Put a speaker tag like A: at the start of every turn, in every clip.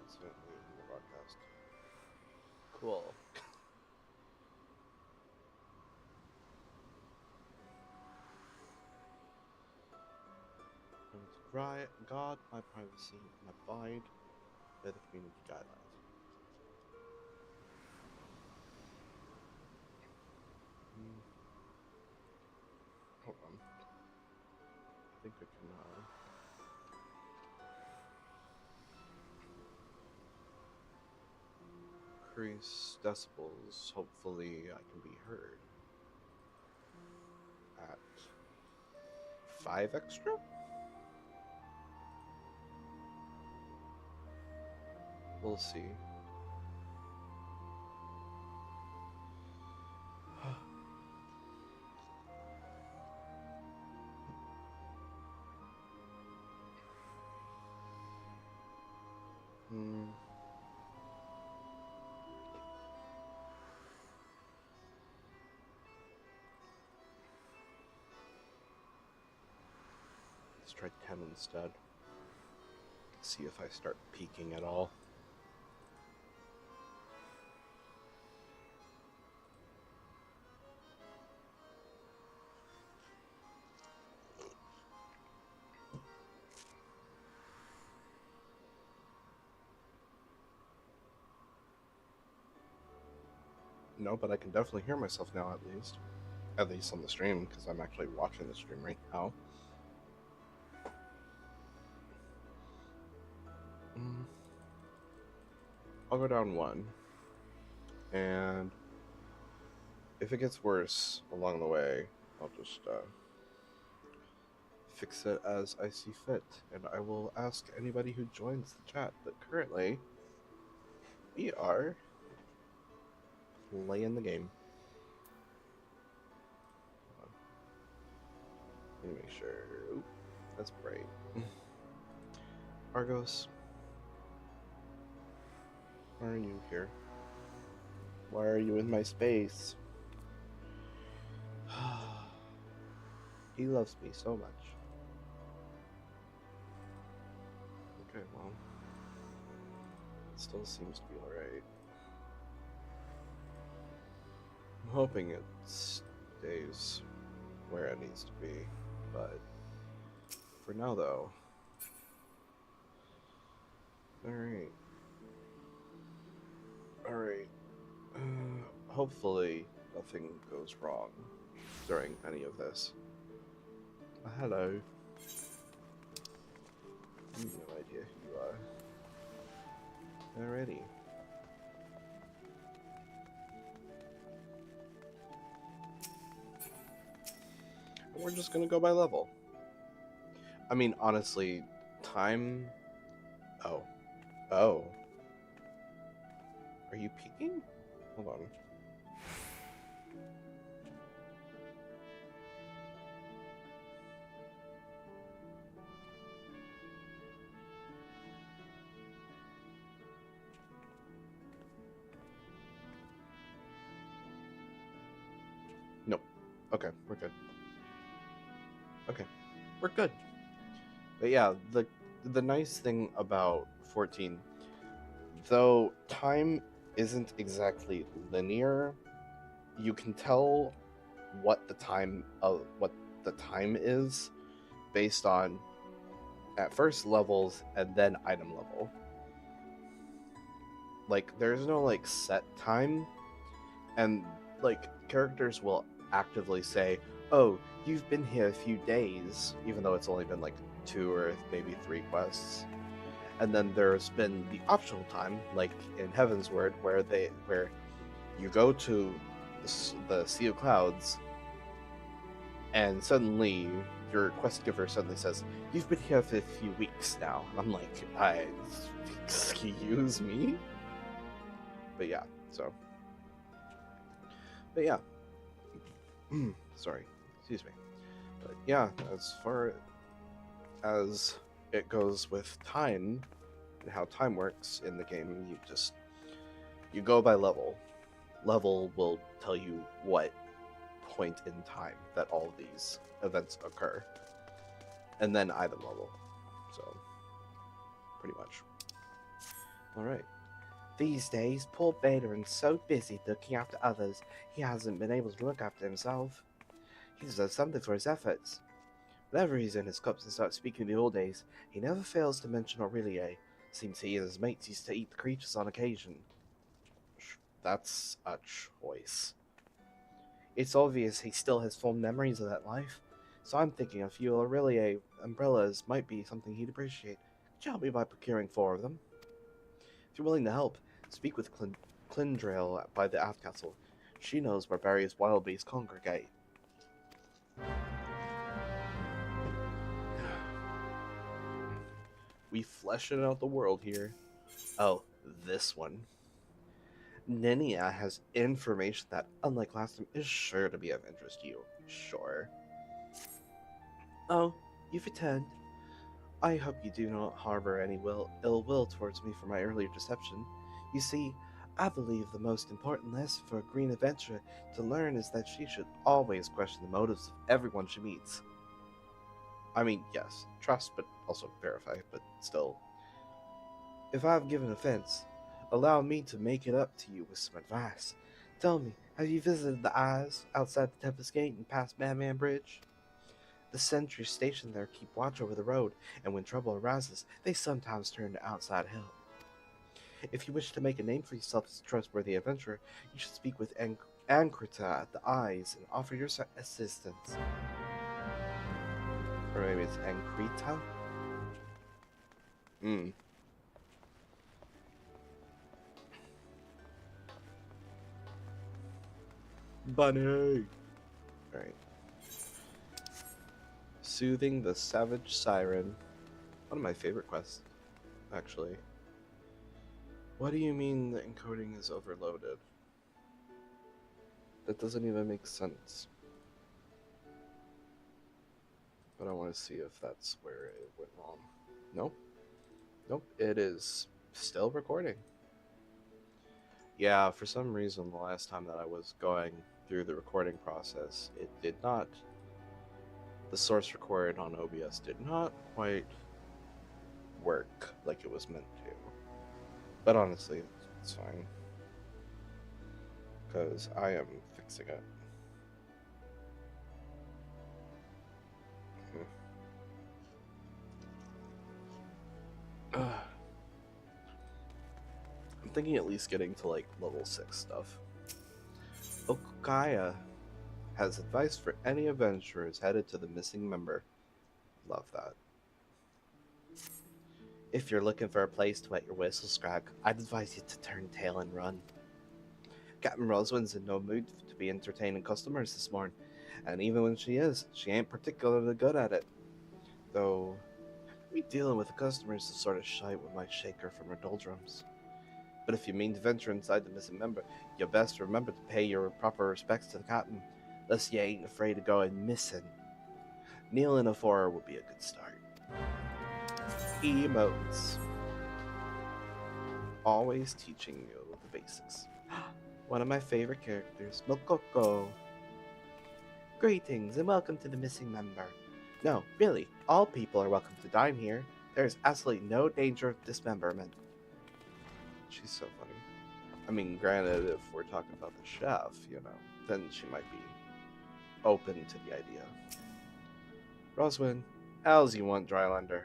A: accidentally in the broadcast.
B: Cool.
A: God, my privacy, and abide by the community guidelines. Hold on. I think I can, increase decibels. Hopefully I can be heard. At 5 extra? We'll see. Let's try 10 instead. See if I start peaking at all. No, but I can definitely hear myself now, at least. At least on the stream, because I'm actually watching the stream right now. I'll go down 1. And if it gets worse along the way, I'll just fix it as I see fit. And I will ask anybody who joins the chat. But currently, we are playing the game. Let me make sure. Oop, that's bright. Argos, why are you here? Why are you in my space? He loves me so much. Okay, well, it still seems to be alright. I'm hoping it stays where it needs to be, but for now, though. Alright. Alright. Hopefully nothing goes wrong during any of this. Hello. I have no idea who you are. Alrighty. We're just gonna go by level. I mean, honestly, time... Oh. Oh. Are you peeking? Hold on. Nope. Okay, we're good. Okay, we're good. But yeah, the nice thing about 14, though time isn't exactly linear, you can tell what the time is based on at first levels and then item level. Like there's no like set time, and like characters will actively say, oh, you've been here a few days, even though it's only been like 2 or maybe 3 quests. And then there's been the optional time, like in Heaven's Word, where you go to the Sea of Clouds, and suddenly your quest giver suddenly says, you've been here for a few weeks now. And I'm like, excuse me? But yeah, so. But yeah. Sorry, excuse me. But yeah, as far as it goes with time and how time works in the game, you go by level. Level will tell you what point in time that all of these events occur, and then item level. So pretty much. Alright. These days, poor Baderon's so busy looking after others, he hasn't been able to look after himself. He deserves something for his efforts. Whenever he's in his cups and starts speaking of the old days, he never fails to mention Aurelie. Seems he and his mates used to eat the creatures on occasion. That's a choice. It's obvious he still has fond memories of that life, so I'm thinking a few Aurelie umbrellas might be something he'd appreciate. Could you help me by procuring 4 of them? If you're willing to help, speak with Clindril by the Aft Castle. She knows where various wild beasts congregate. We fleshing out the world here. Oh, this one. Nenia has information that, unlike last time, is sure to be of interest to you. Sure. Oh, you've returned. I hope you do not harbor any ill will towards me for my earlier deception. You see, I believe the most important lesson for a green adventurer to learn is that she should always question the motives of everyone she meets. I mean, yes, trust, but also verify, but still. If I've given offense, allow me to make it up to you with some advice. Tell me, have you visited the Eyes outside the Tempest Gate and past Madman Bridge? The sentries stationed there keep watch over the road, and when trouble arises, they sometimes turn to outside help. If you wish to make a name for yourself as a trustworthy adventurer, you should speak with Ankrita at the Eyes and offer your assistance. Or maybe it's Ankrita? Bunny! Alright. Soothing the Savage Siren. One of my favorite quests, actually. What do you mean the encoding is overloaded? That doesn't even make sense. But I want to see if that's where it went wrong. Nope. Nope, it is still recording. Yeah, for some reason, the last time that I was going through the recording process, it did not. The source recorded on OBS did not quite work like it was meant to. But honestly, it's fine. Because I am fixing it. I'm thinking at least getting to like level 6 stuff. Okaya has advice for any adventurers headed to the missing member. Love that. If you're looking for a place to wet your whistle, Scrag, I'd advise you to turn tail and run. Captain Roswin's in no mood to be entertaining customers this morning, and even when she is, she ain't particularly good at it. Though, me dealing with the customers is sort of shite when might shake her from her doldrums. But if you mean to venture inside the missing member, you best remember to pay your proper respects to the captain, lest you ain't afraid of going missing. Kneeling afore her would be a good start. Emotes. Always teaching you the basics. One of my favorite characters, Mokoko. Greetings and welcome to the missing member. No, really, all people are welcome to dine here. There is absolutely no danger of dismemberment. She's so funny. I mean, granted, if we're talking about the chef, you know, then she might be open to the idea. Roswin, how's you want, Drylander?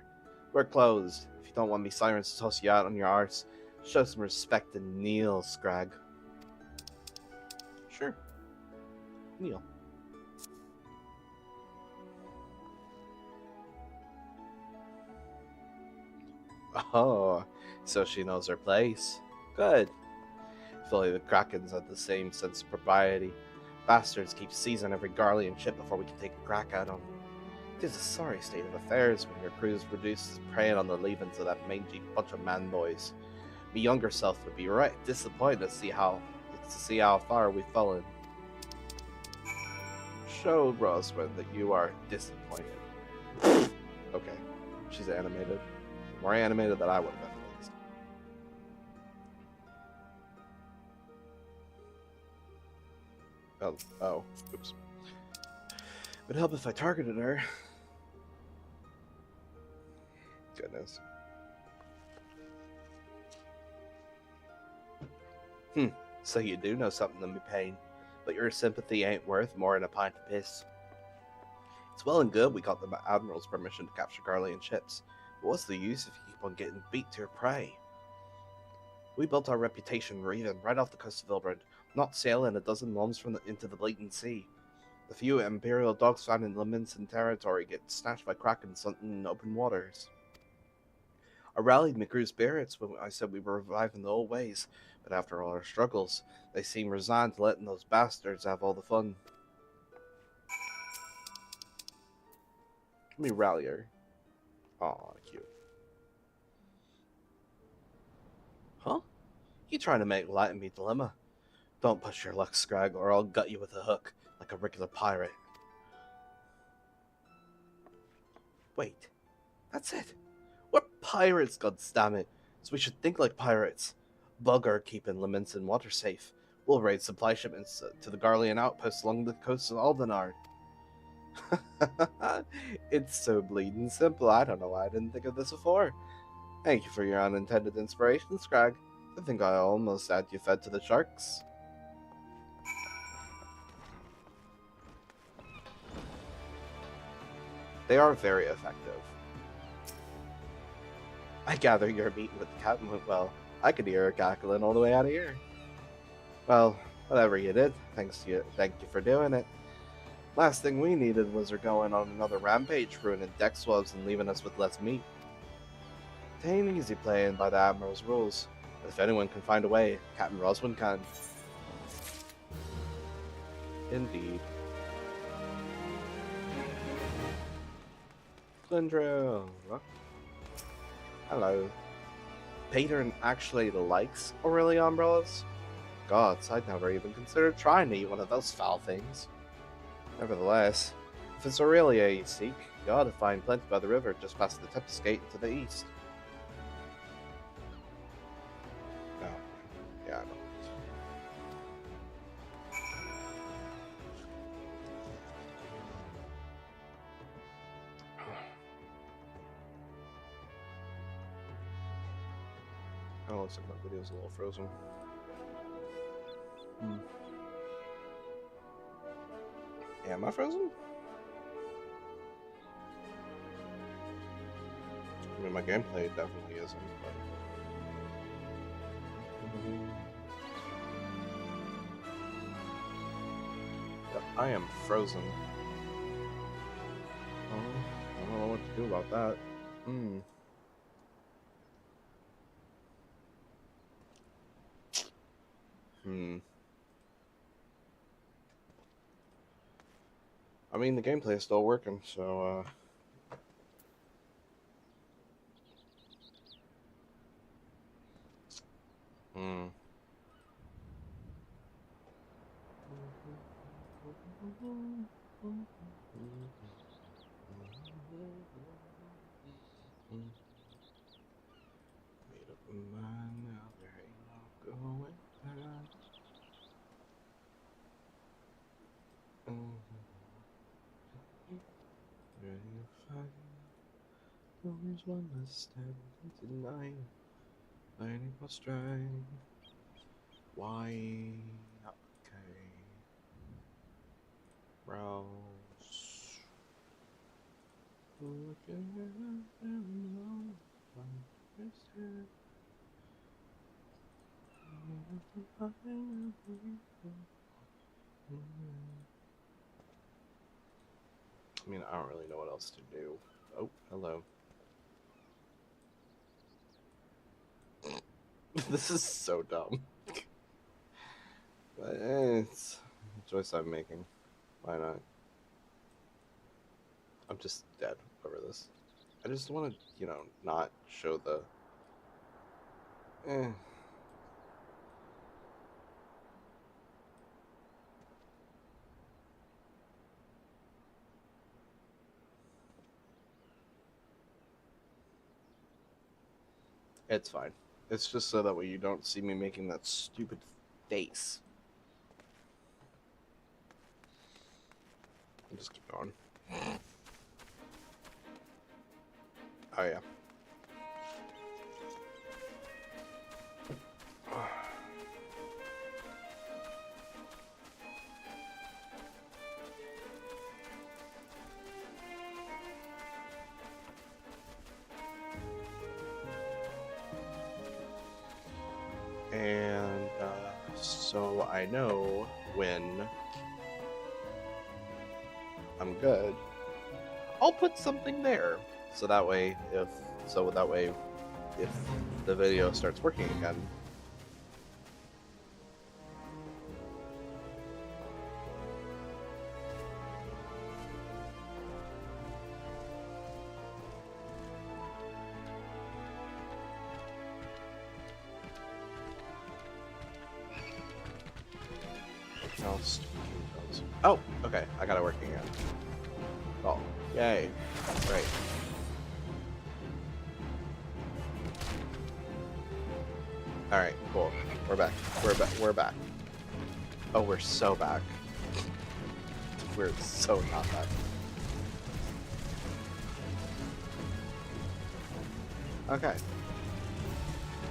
A: We're closed. If you don't want me Sirens to toss you out on your arse, show some respect and kneel, Scrag. Sure. Kneel. Oh, so she knows her place. Good. If only the Krakens had the same sense of propriety. Bastards keep seizing every Garlean ship before we can take a crack at them. It is a sorry state of affairs when your crew's reduced to preying on the leavings of that mangy bunch of man-boys. My younger self would be right disappointed to see how far we've fallen. Show Roswin that you are disappointed. Okay, she's animated. More animated than I would have been, at least. Oh, oops. Would help if I targeted her. Goodness. So you do know something of me pain, but your sympathy ain't worth more than a pint of piss. It's well and good we got the Admiral's permission to capture Garlean ships, but what's the use if you keep on getting beat to your prey? We built our reputation reaving right off the coast of Vilbrand, not sailing a dozen months into the blatant sea. The few Imperial dogs found in Leminson territory get snatched by Krakens in open waters. I rallied my crew's spirits when I said we were reviving the old ways, but after all our struggles, they seem resigned to letting those bastards have all the fun. Let me rally her. Aw, cute. Huh? You trying to make light of me dilemma? Don't push your luck, Scrag, or I'll gut you with a hook, like a regular pirate. Wait, that's it. We're pirates, goddammit, so we should think like pirates. Bugger keeping Leminson water safe. We'll raid supply shipments to the Garlean outposts along the coast of Aldenard. It's so bleeding simple, I don't know why I didn't think of this before. Thank you for your unintended inspiration, Scrag. I think I almost had you fed to the sharks. They are very effective. I gather your meeting with the captain went well. I could hear her cackling all the way out of here. Well, whatever you did, thank you for doing it. Last thing we needed was her going on another rampage, ruining deck swabs and leaving us with less meat. It ain't easy playing by the Admiral's rules, but if anyone can find a way, Captain Roswin can. Indeed. Glendrill. Hello. Pater actually likes Aurelia umbrellas? Gods, I'd never even considered trying to eat one of those foul things. Nevertheless, if it's Aurelia you seek, you ought to find plenty by the river just past the Tempest Gate to the east. No. Yeah, I know. Oh, looks like my video's a little frozen. Yeah, am I frozen? I mean, my gameplay definitely isn't, but... Yep, I am frozen. Oh, I don't know what to do about that. I mean, the gameplay is still working, so, Made up my mind now, there ain't no going back. Ready to fight. Always one must stand tonight. Fighting for strength. Why? Okay. Rouse. I mean, I don't really know what else to do. Oh, hello. This is so dumb. But it's a choice I'm making. Why not? I'm just dead over this. I just want to, you know, not show the... It's fine. It's just so that way you don't see me making that stupid face. I'll just keep going. Oh yeah. And so I know when I'm good, I'll put something there. So that way, if the video starts working again, else. Oh, okay, I got it working again. Oh, yay! Great. All right, cool. We're back. We're back. Oh, we're so back. We're so not back. Okay.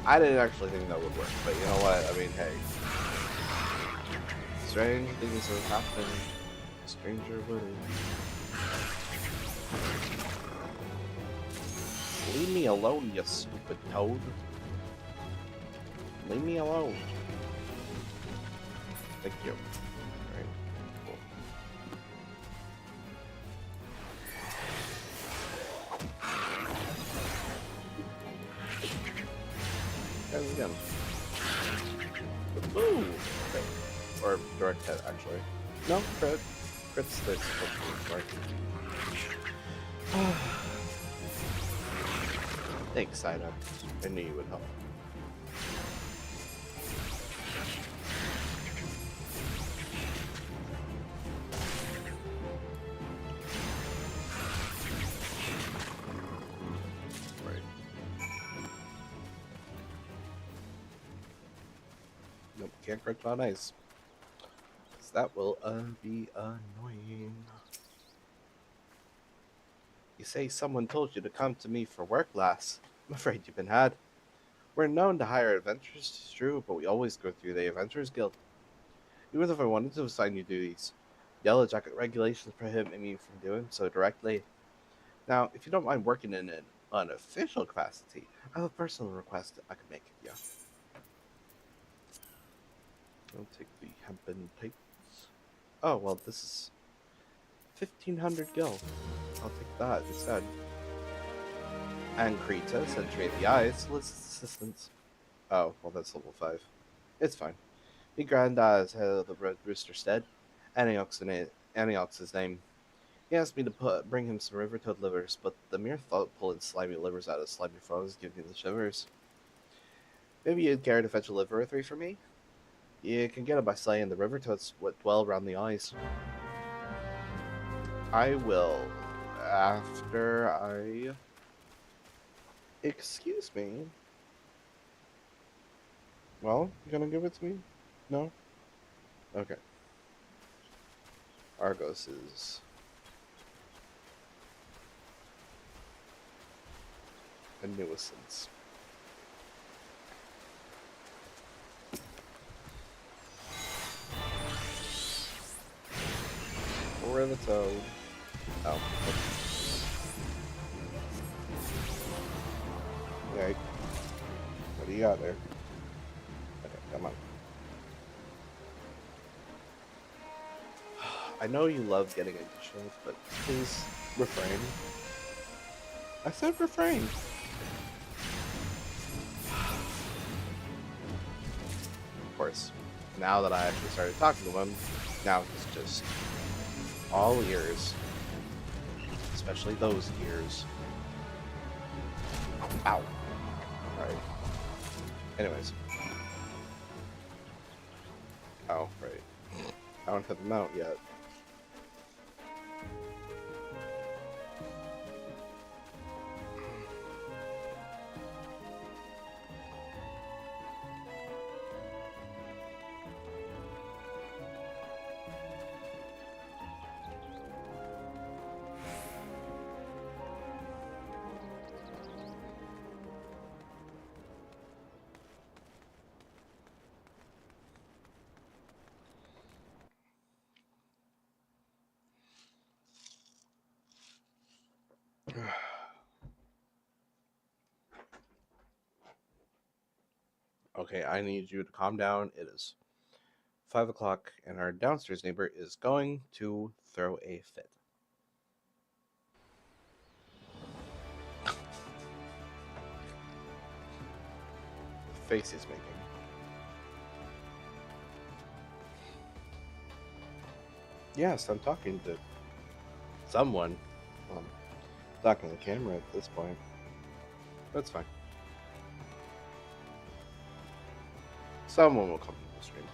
A: I didn't actually think that would work, but you know what? I mean, hey. Strange things have happened. Stranger would. Leave me alone, you stupid toad. Leave me alone. Thank you. Alright, cool. Guys, again. Ooh! Okay. Or direct hit, actually. No, crit. Crit's the sorry. Thanks, Ida. I knew you would help. Right. Nope, can't crit on ice. That will be annoying. You say someone told you to come to me for work, lass. I'm afraid you've been had. We're known to hire adventurers, it's true, but we always go through the Adventurers Guild. Even if I wanted to assign you duties, Yellow Jacket regulations prohibit me from doing so directly. Now, if you don't mind working in an unofficial capacity, I have a personal request I could make of you. I'll take the hempen tights. Oh, well, this is 1,500 gil. I'll take that instead. And Krita, Sentry of the Eyes, solicits assistance. Oh, well, that's level 5. It's fine. Be Grandad is head of the Red Rooster Stead. Antioch's name. He asked me to bring him some river toad livers, but the mere thought of pulling slimy livers out of slimy frogs gives me the shivers. Maybe you'd care to fetch a liver or 3 for me? You can get it by slaying the river toads what dwell around the eyes. I will, after I... Excuse me? Well, you gonna give it to me? No? Okay. Argos is... a nuisance. Or the toad. Oh. Okay. What do you got there? Okay, come on. I know you love getting additionals, but please refrain. I said refrain. Of course, now that I actually started talking to him, now he's just all ears. Especially those ears. Ow. Alright. Anyways. Oh, right. I don't have them out yet. Okay, I need you to calm down. It is 5 o'clock, and our downstairs neighbor is going to throw a fit. The face he's making. Yes, I'm talking to someone. Um, talking to the camera at this point. That's fine. Someone will come to the stream.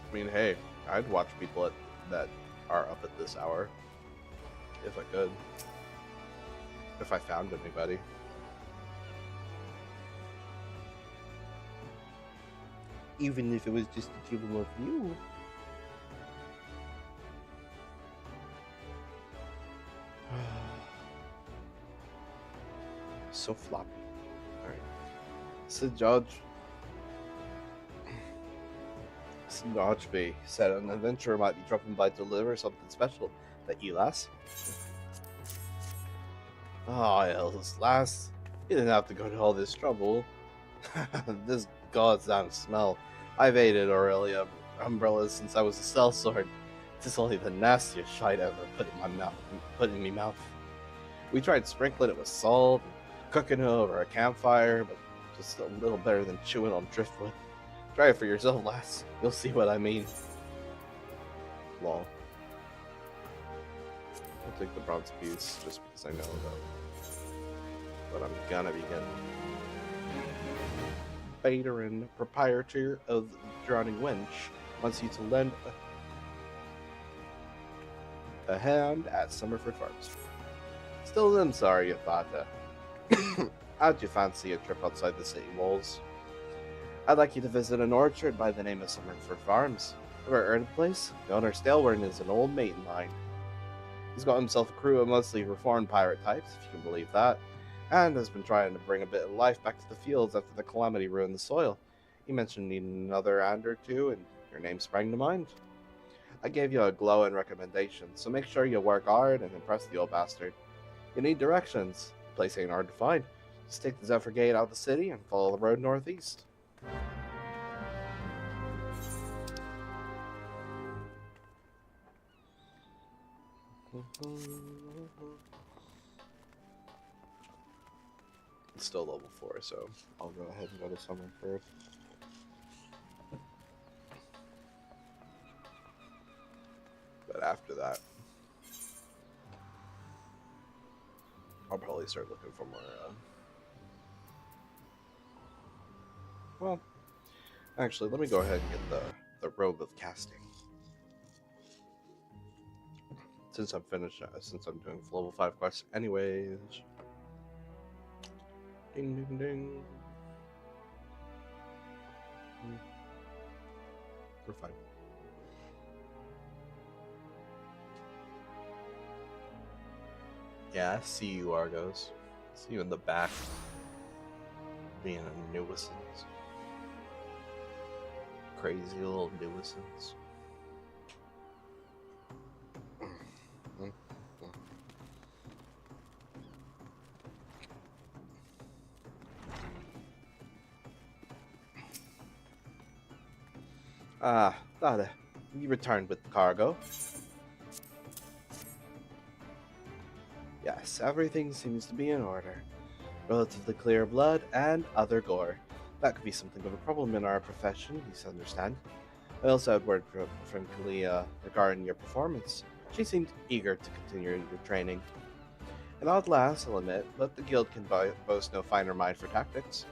A: I mean, hey, I'd watch people that are up at this hour if I could. If I found anybody. Even if it was just the two of you. So floppy. Alright. So George B said an adventurer might be dropping by to deliver something special that you lass. Oh, yes, lass. You didn't have to go to all this trouble. This goddamn smell. I've hated Aurelia umbrellas since I was a sellsword. It's only the nastiest shite ever put in me mouth. We tried sprinkling it with salt, and cooking it over a campfire, but just a little better than chewing on driftwood. Try it for yourself, lass. You'll see what I mean. Lol. I'll take the bronze piece just because I know that. But I'm gonna be getting Baterin, proprietor of the Drowning Wench, wants you to lend a hand at Summerford Farms. Still, I'm sorry, Yafata. How'd you fancy a trip outside the city walls? I'd like you to visit an orchard by the name of Summerford Farms. Ever heard of the place? The owner Stalwern is an old mate of mine. He's got himself a crew of mostly reformed pirate types, if you can believe that, and has been trying to bring a bit of life back to the fields after the calamity ruined the soil. He mentioned needing another hand or two, and your name sprang to mind. I gave you a glowing recommendation, so make sure you work hard and impress the old bastard. You need directions. The place ain't hard to find. Just take the Zephyr Gate out of the city and follow the road northeast. It's still level 4, so I'll go ahead and go to Summerford. But after that, I'll probably start looking for more, well, actually, let me go ahead and get the robe of casting. Since I'm finished, since I'm doing level 5 quests anyways. Ding, ding, ding. We're fine. Yeah, I see you, Argos. See you in the back. Being a nuisance. Crazy little nuisance. Thought you returned with the cargo. Yes, everything seems to be in order. Relatively clear blood and other gore. That could be something of a problem in our profession, you understand. I also had word from Kalia regarding your performance. She seemed eager to continue your training. An odd lass, I'll admit, but the guild can boast no finer mind for tactics.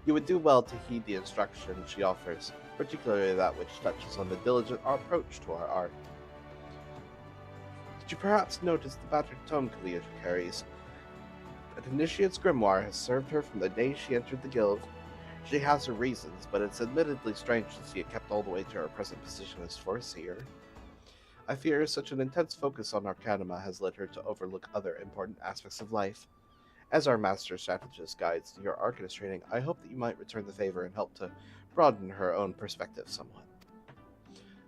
A: You would do well to heed the instruction she offers, particularly that which touches on the diligent approach to our art. Did you perhaps notice the battered tome Kalia carries? An initiate's grimoire has served her from the day she entered the guild. She has her reasons, but it's admittedly strange to see it kept all the way to her present position as Foreseer. I fear such an intense focus on Arcanima has led her to overlook other important aspects of life. As our master strategist guides to your Arcanist training, I hope that you might return the favor and help to broaden her own perspective somewhat.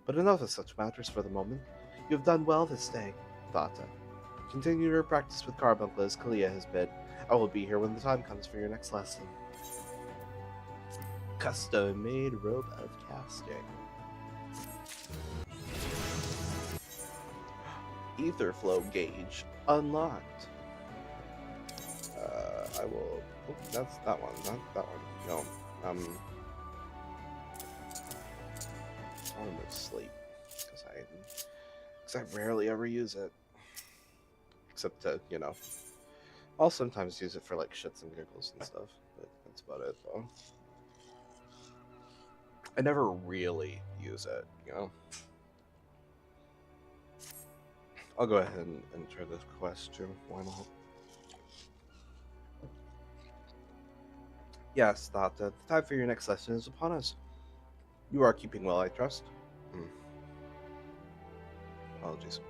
A: But enough of such matters for the moment. You have done well this day, Thata. Continue your practice with Carbuncle as Kalia has bid. I will be here when the time comes for your next lesson. Custom-made robe of casting. Ether flow gauge unlocked. I will. Oh, that's that one, not that one. No. I want to move sleep because I rarely ever use it, except to I'll sometimes use it for like shits and giggles and stuff, but that's about it though. I never really use it, I'll go ahead and enter this quest too. Why not? Yes, Thata, the time for your next lesson is upon us. You are keeping well, I trust. Apologies.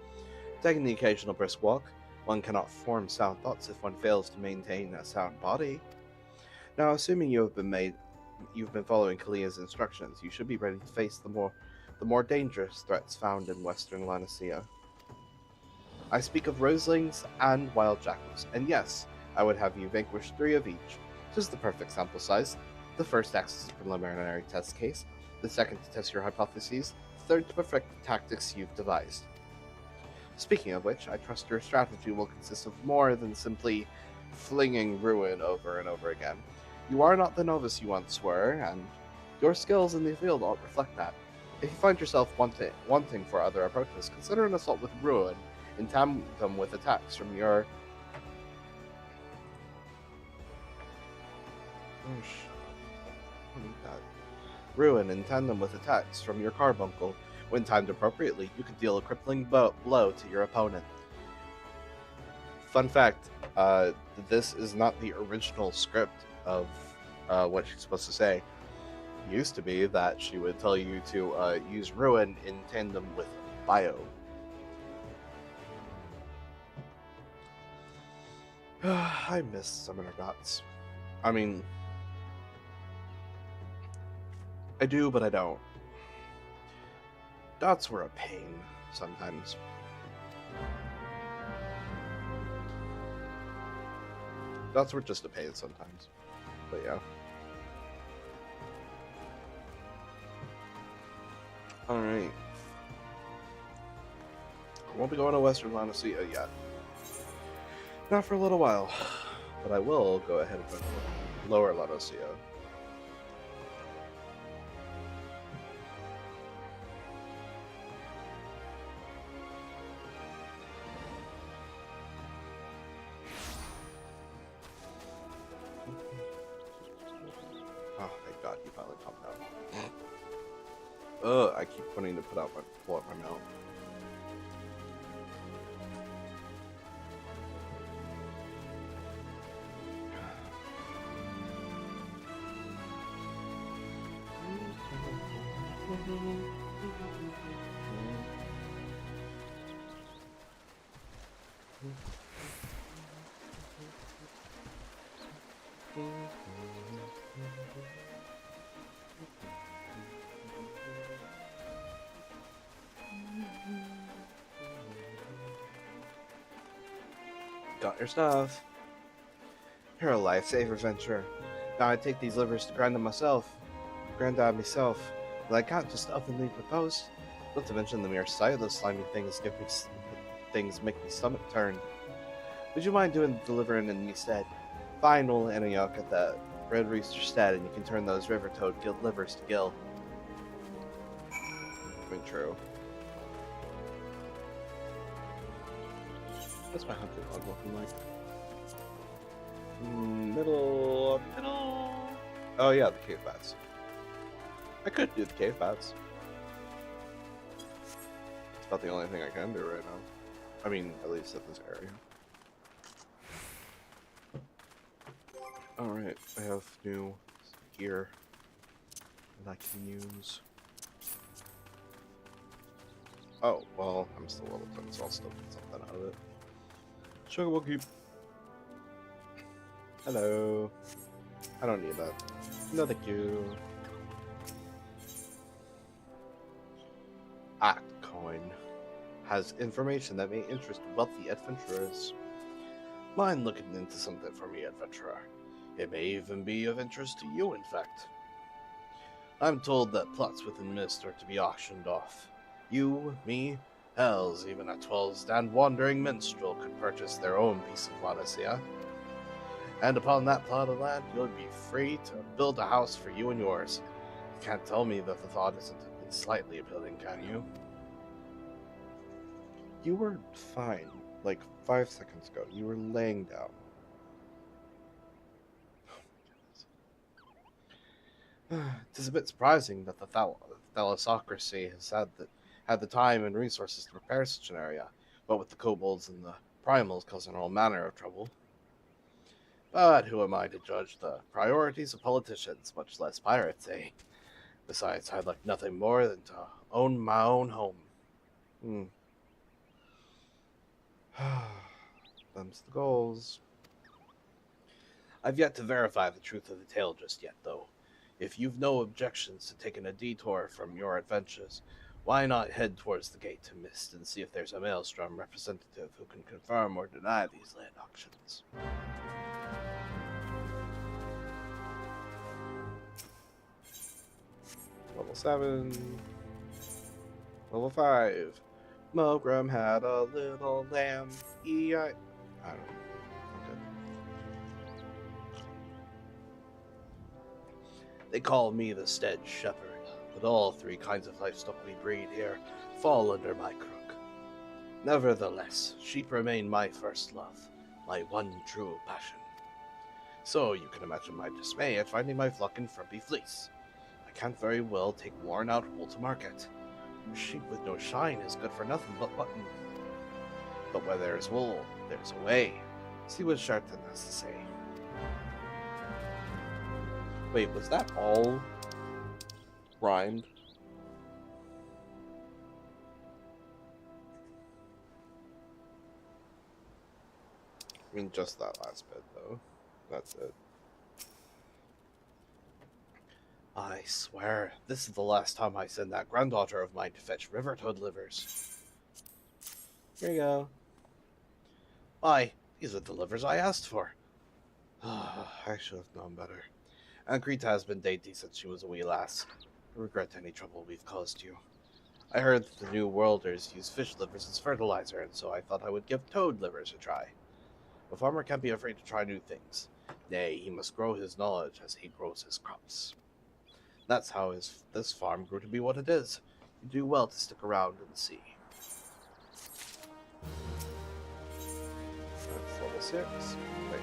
A: Taking the occasional brisk walk, one cannot form sound thoughts if one fails to maintain a sound body. Now, assuming you've been following Kalia's instructions, you should be ready to face the more dangerous threats found in western Lanicea. I speak of roselings and wild jackals, and yes, I would have you vanquish 3 of each. This is the perfect sample size. The first acts as a preliminary test case, the second to test your hypotheses, the third to perfect the tactics you've devised. Speaking of which, I trust your strategy will consist of more than simply flinging ruin over and over again. You are not the novice you once were, and your skills in the field ought reflect that. If you find yourself wanting for other approaches, consider an assault with ruin in tandem with attacks from your ruin in tandem with attacks from your carbuncle. When timed appropriately, you can deal a crippling blow to your opponent. Fun fact, this is not the original script of what she's supposed to say. It used to be that she would tell you to use ruin in tandem with bio. I miss Summoner Dots. I mean, I do, but I don't. Dots were a pain sometimes. Dots were just a pain sometimes. But yeah. Alright. I won't be going to Western Lanicea yet. Not for a little while. But I will go ahead and go to Lower Lanicea. Oh, thank God, you finally popped out. I keep wanting to pull out my mouth. Got your stuff. You're a lifesaver, venture. Now I take these livers to grind myself, but I can't just up and leave the post. Not to mention the mere sight of those slimy things make me stomach turn. Would you mind doing the delivering in me stead? Find old Antioch at the Red Rooster stead, and you can turn those river toad guild livers to gill. I mean, true. What's my hunting log looking like? Middle. Oh yeah, the cave bats. I could do the cave bats. It's about the only thing I can do right now. I mean, at least at this area. Alright, I have new gear that I can use. Oh, well, I'm still level 10, so I'll still get something out of it. Sugar will keep. Hello. I don't need that. No, thank you. Act coin. has information that may interest wealthy adventurers. Mind looking into something for me, adventurer? It may even be of interest to you, in fact. I'm told that plots within Mist are to be auctioned off. You, me, hells, even a 12-stand wandering minstrel could purchase their own piece of Wallacea. And upon that plot of land, you'll be free to build a house for you and yours. You can't tell me that the thought isn't at least slightly appealing, can you? You were fine, like 5 seconds ago. You were laying down. Tis a bit surprising that the thalassocracy has had the time and resources to prepare such an area, but with the kobolds and the primals causing all manner of trouble. But who am I to judge the priorities of politicians, much less pirates, eh? Besides, I'd like nothing more than to own my own home. Them's the goals. I've yet to verify the truth of the tale just yet, though. If you've no objections to taking a detour from your adventures, why not head towards the gate to Mist and see if there's a Maelstrom representative who can confirm or deny these land auctions? Level 7. Level 5. Mogrim had a little lamb. I don't know. Okay. They call me the Stead Shepherd, but all 3 kinds of livestock we breed here fall under my crook. Nevertheless, sheep remain my first love, my one true passion. So you can imagine my dismay at finding my flock in frumpy fleece. I can't very well take worn-out wool to market. Sheep with no shine is good for nothing but mutton. But where there's wool, there's a way. See what Sharton has to say. Wait, was that all rhymed? I mean, just that last bit, though. That's it. I swear, this is the last time I send that granddaughter of mine to fetch river toad livers. Here you go. Why, these are the livers I asked for. I should have known better. And Krita has been dainty since she was a wee lass. I regret any trouble we've caused you. I heard that the New Worlders use fish livers as fertilizer, and so I thought I would give toad livers a try. A farmer can't be afraid to try new things. Nay, he must grow his knowledge as he grows his crops. That's how this farm grew to be what it is. You do well to stick around and see. That's level 6. Wait,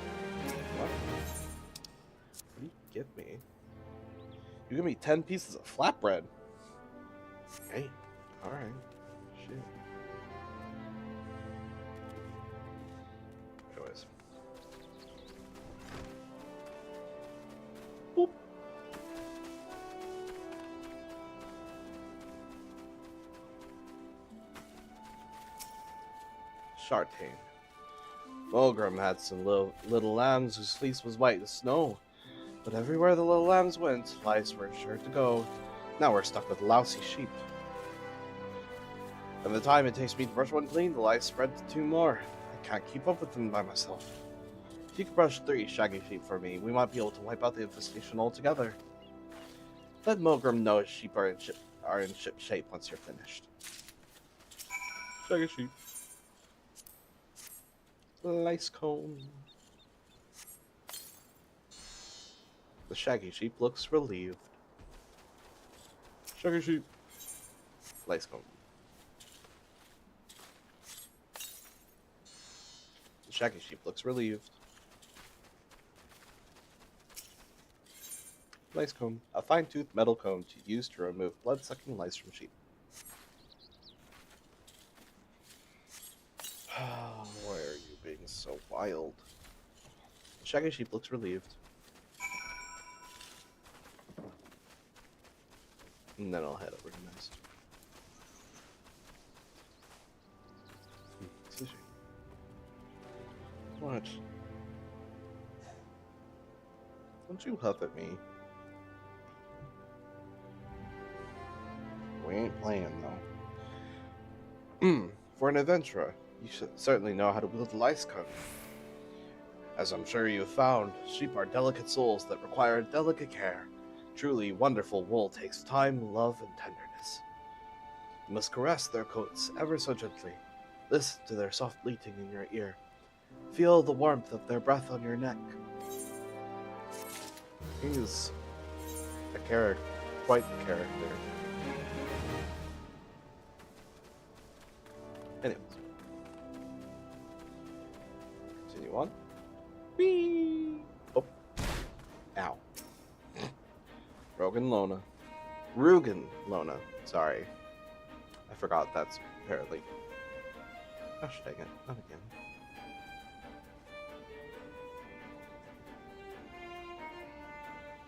A: what? What do you give me? You give me 10 pieces of flatbread. Hey, alright. Shit. Anyways. Boop. Shartane. Mulgrim had some little lambs whose fleece was white as snow. But everywhere the little lambs went, lice were sure to go. Now we're stuck with lousy sheep. And the time it takes me to brush one clean, the lice spread to 2 more. I can't keep up with them by myself. If you could brush 3 shaggy sheep for me, we might be able to wipe out the infestation altogether. Let Mulgrim know his sheep are in ship shape once you're finished. Shaggy sheep. Lice comb. The shaggy sheep looks relieved. Shaggy sheep. Lice comb. The shaggy sheep looks relieved. Lice comb. A fine-toothed metal comb to use to remove blood-sucking lice from sheep. Why are you being so wild? The shaggy sheep looks relieved. And then I'll head over to Mist. Excuse me. What? Don't you huff at me. We ain't playing, though. For an adventurer, you should certainly know how to wield a lice cone. As I'm sure you've found, sheep are delicate souls that require delicate care. Truly wonderful wool takes time, love, and tenderness. You must caress their coats ever so gently. Listen to their soft bleating in your ear. Feel the warmth of their breath on your neck. He's a character, quite the character. Anyways, continue on. Whee! Oh, ow. Rugen Lona. Sorry, I forgot that's apparently. Gosh dang it! Not again.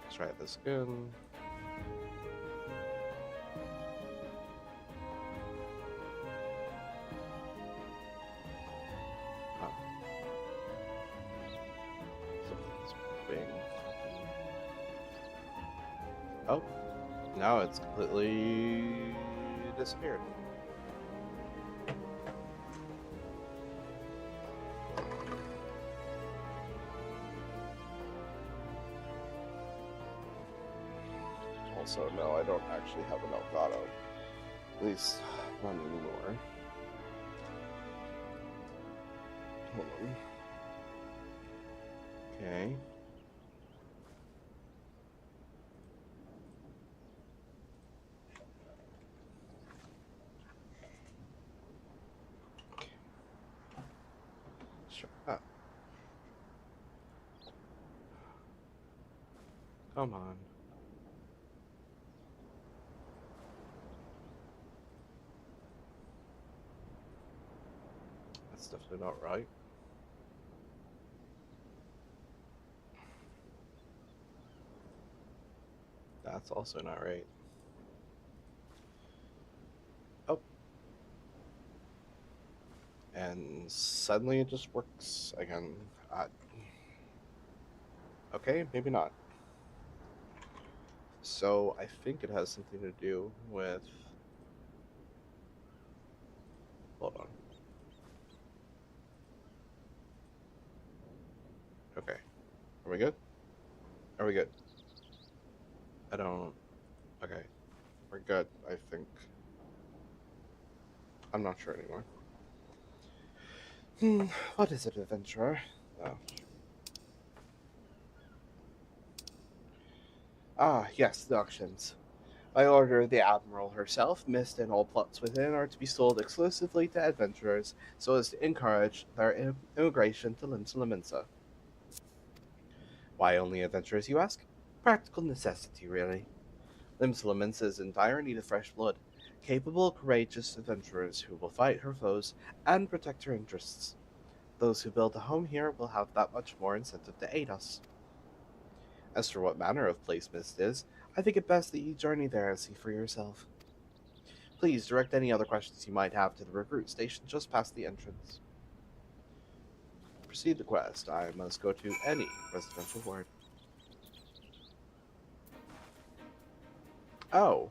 A: Let's try this again. Oh, now it's completely disappeared. Also, no, I don't actually have an Elgato. At least, not anymore. Hold on. Okay. Sure. Ah. Come on. That's definitely not right. That's also not right. Oh. And suddenly it just works again. Okay, maybe not. So I think it has something to do with... Hold on. Okay. Are we good? Are we good? I don't... Okay. We're good, I think. I'm not sure anymore. What is it, adventurer? Oh. Ah, yes, the auctions. By order of the Admiral herself, Mist and all plots within are to be sold exclusively to adventurers so as to encourage their immigration to Limsa. Why only adventurers, you ask? Practical necessity, really. Limsa is in dire need of fresh blood, capable, courageous adventurers who will fight her foes and protect her interests. Those who build a home here will have that much more incentive to aid us. As for what manner of place Mist is, I think it best that you journey there and see for yourself. Please direct any other questions you might have to the recruit station just past the entrance. Proceed the quest. I must go to any residential ward. Oh.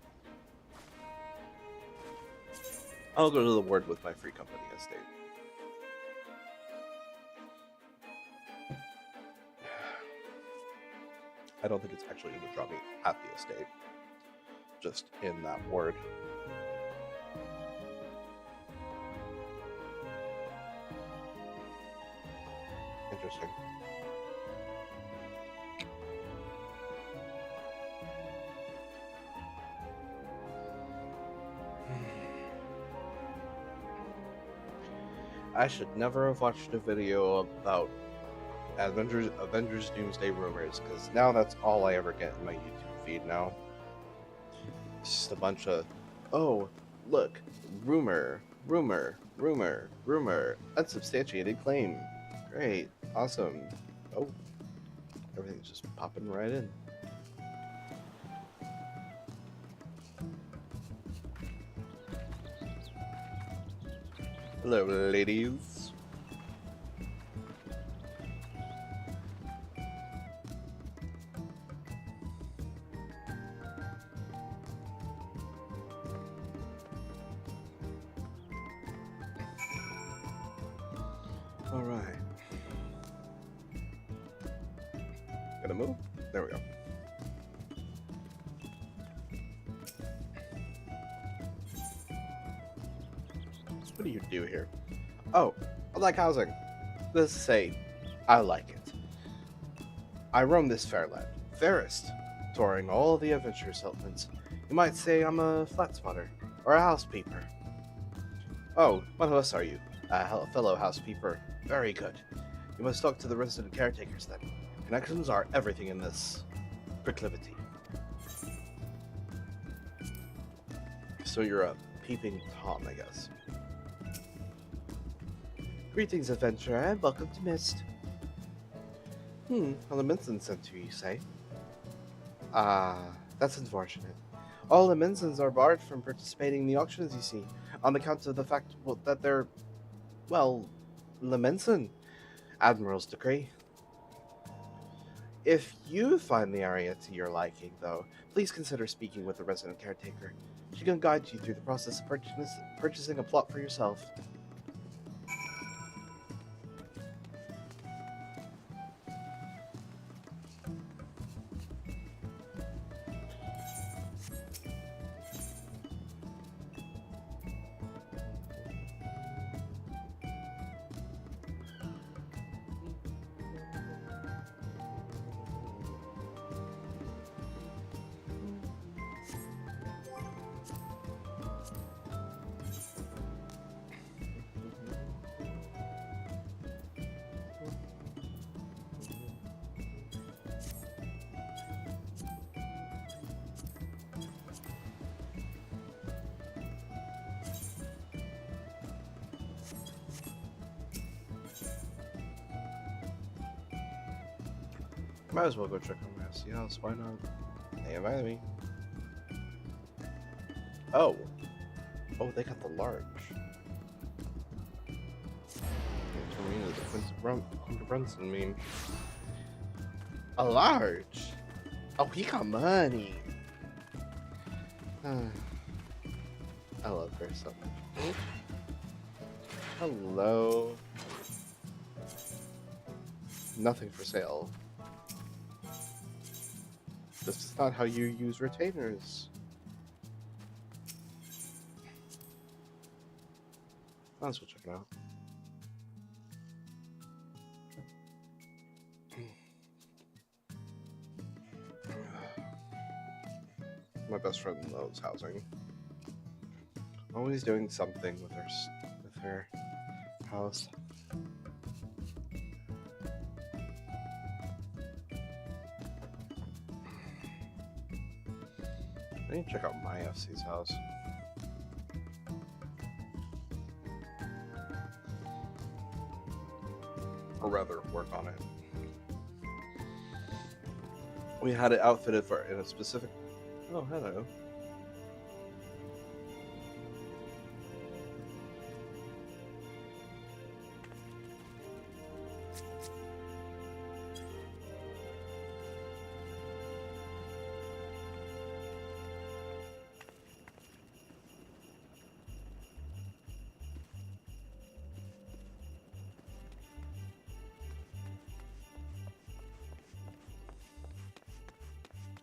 A: I'll go to the ward with my free company estate. I don't think it's actually going to drop me at the estate. Just in that ward. Interesting. I should never have watched a video about Avengers Doomsday rumors, because now that's all I ever get in my YouTube feed now. It's just a bunch of, oh, look, rumor, unsubstantiated claim. Great, awesome. Oh, everything's just popping right in. Hello, ladies. Alright. Gonna move? There we go. So what do you do here? Oh, I like housing. Let's say, I like it. I roam this fair land, fairest, touring all the adventure settlements. You might say I'm a flat spotter, or a housekeeper. Oh, what house are you? A fellow housekeeper. Very good. You must talk to the resident caretakers then. Connections are everything in this proclivity. So you're a peeping Tom, I guess. Greetings, adventurer, and welcome to Mist. All the Minsons sent to you, say? That's unfortunate. All the Minsons are barred from participating in the auctions, you see, on account of the fact that they're, well, the Minson. Admiral's decree. If you find the area to your liking, though, please consider speaking with the resident caretaker. She can guide you through the process of purchasing a plot for yourself. Might as well go check on my FC house, why not? They invited me. Oh, they got the large. Turn me into the Quinta Brunson meme. A large? Oh, he got money. I love her so much. Hello. Nothing for sale. This is not how you use retainers. Let's go check it out. My best friend loves housing. Always doing something with her house. I need to check out my FC's house. Or rather, work on it. We had it outfitted for in a specific... Oh, hello.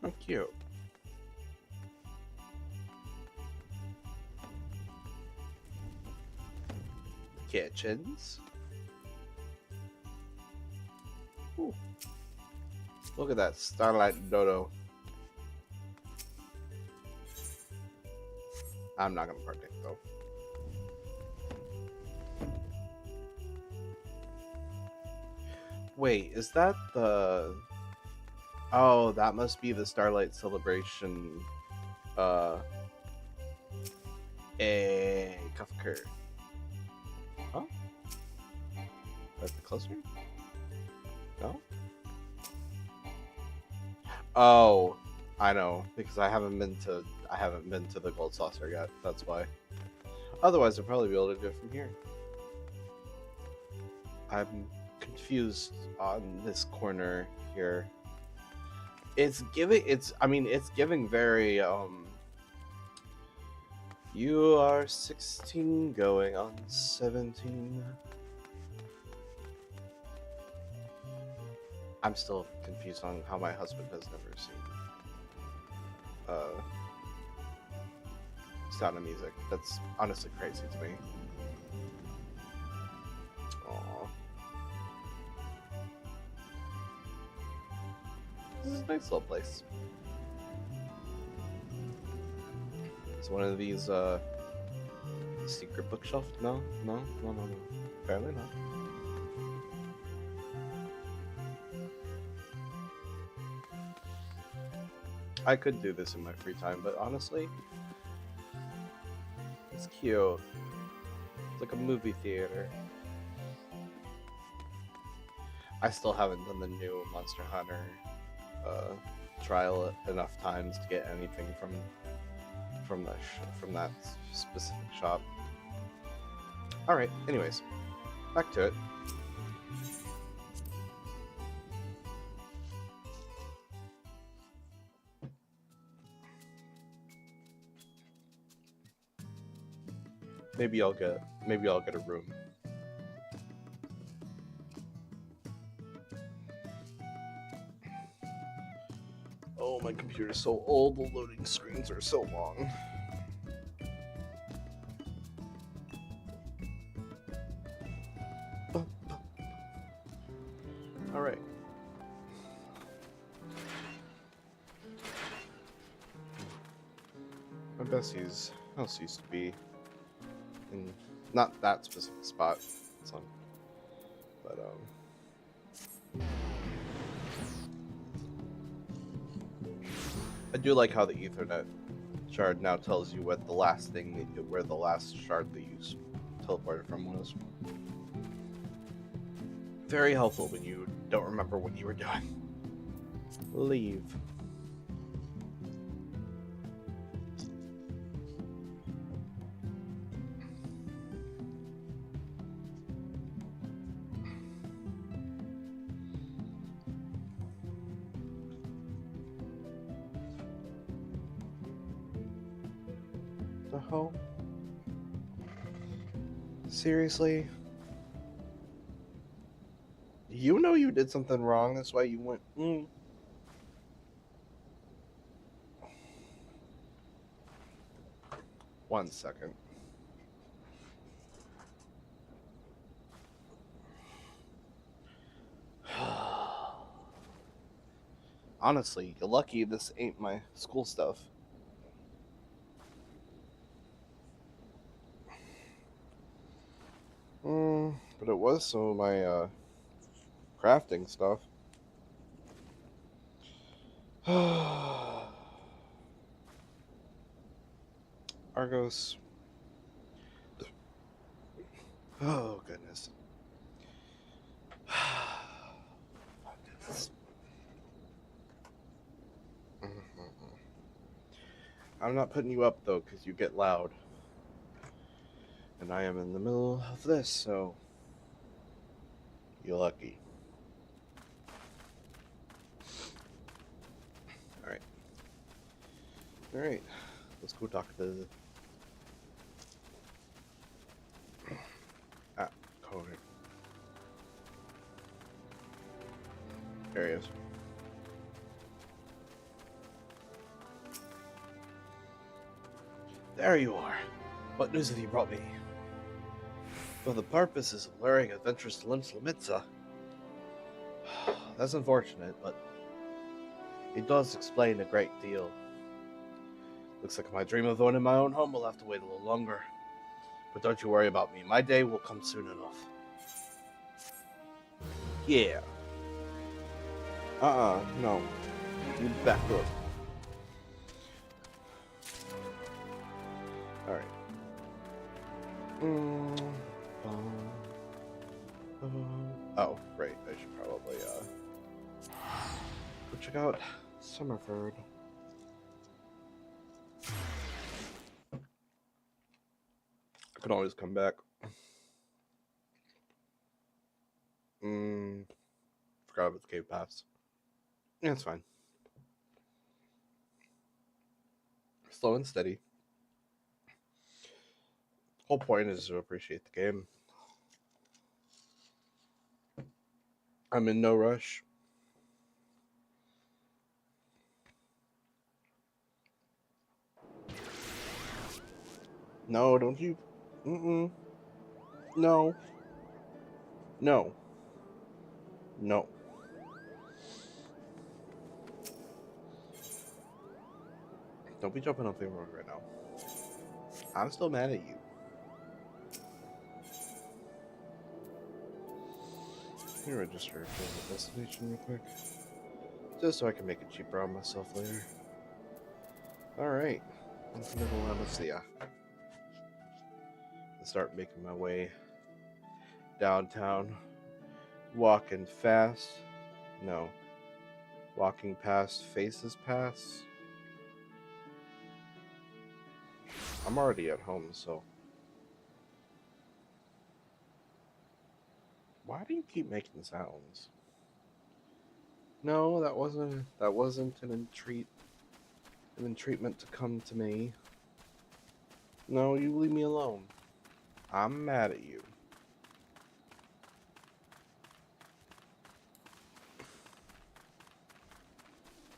A: How cute. Kitchens. Ooh. Look at that Starlight Dodo. I'm not gonna partake though. Wait, is that the... Oh, that must be the Starlight Celebration, Kafker. Huh? That's the closer? No? Oh, I know, because I haven't been to the Gold Saucer yet, that's why. Otherwise I'd probably be able to go from here. I'm confused on this corner here. It's giving very, you are 16 going on 17. I'm still confused on how my husband has never seen Sound of Music. That's honestly crazy to me. Aww. This is a nice little place. It's one of these secret bookshelf? No. Apparently not. I could do this in my free time, but honestly, it's cute. It's like a movie theater. I still haven't done the new Monster Hunter trial enough times to get anything from that specific shop. All right. Anyways, back to it. Maybe I'll get a room. Oh, my computer's so old. The loading screens are so long. All right. My Bessie's house used to be in not that specific spot, but I do like how the Ethernet shard now tells you what the last thing where the last shard that you teleported from was. Very helpful when you don't remember what you were doing. Leave. The hell? Seriously? You know you did something wrong, that's why you went, 1 second. Honestly, you're lucky this ain't my school stuff. But it was some of my crafting stuff. Argos. Oh, goodness. I'm not putting you up, though, because you get loud. And I am in the middle of this, so you're lucky. Alright. Let's go talk to Connor. There he is. There you are. What news have you brought me? For the purposes of luring adventurers to Limitza. That's unfortunate, but it does explain a great deal. Looks like my dream of owning my own home will have to wait a little longer. But don't you worry about me. My day will come soon enough. Yeah. No. You back up. Alright. Oh, right. I should probably, go check out Summerford. I can always come back. Forgot about the cave paths. Yeah, it's fine. Slow and steady. Whole point is to appreciate the game. I'm in no rush. No, don't you? Mm-mm. No. No. No. Don't be jumping on the road right now. I'm still mad at you. Let me register for the destination real quick. Just so I can make it cheaper on myself later. Alright. Let's see. Start making my way downtown. Walking fast. No. Walking past faces pass. I'm already at home, so. Why do you keep making sounds? No, that wasn't an entreatment to come to me. No, you leave me alone. I'm mad at you.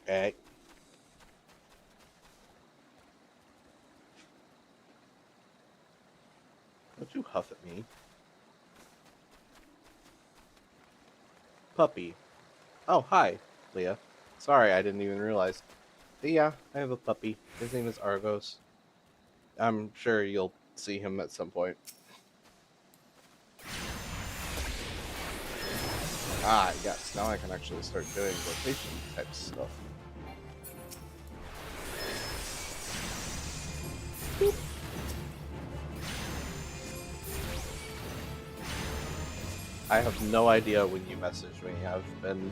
A: Hey. Don't you huff at me. Puppy. Oh, hi, Leah. Sorry, I didn't even realize. But yeah, I have a puppy. His name is Argos. I'm sure you'll see him at some point. Ah, yes, now I can actually start doing rotation type stuff. Boop. I have no idea when you messaged me. I've been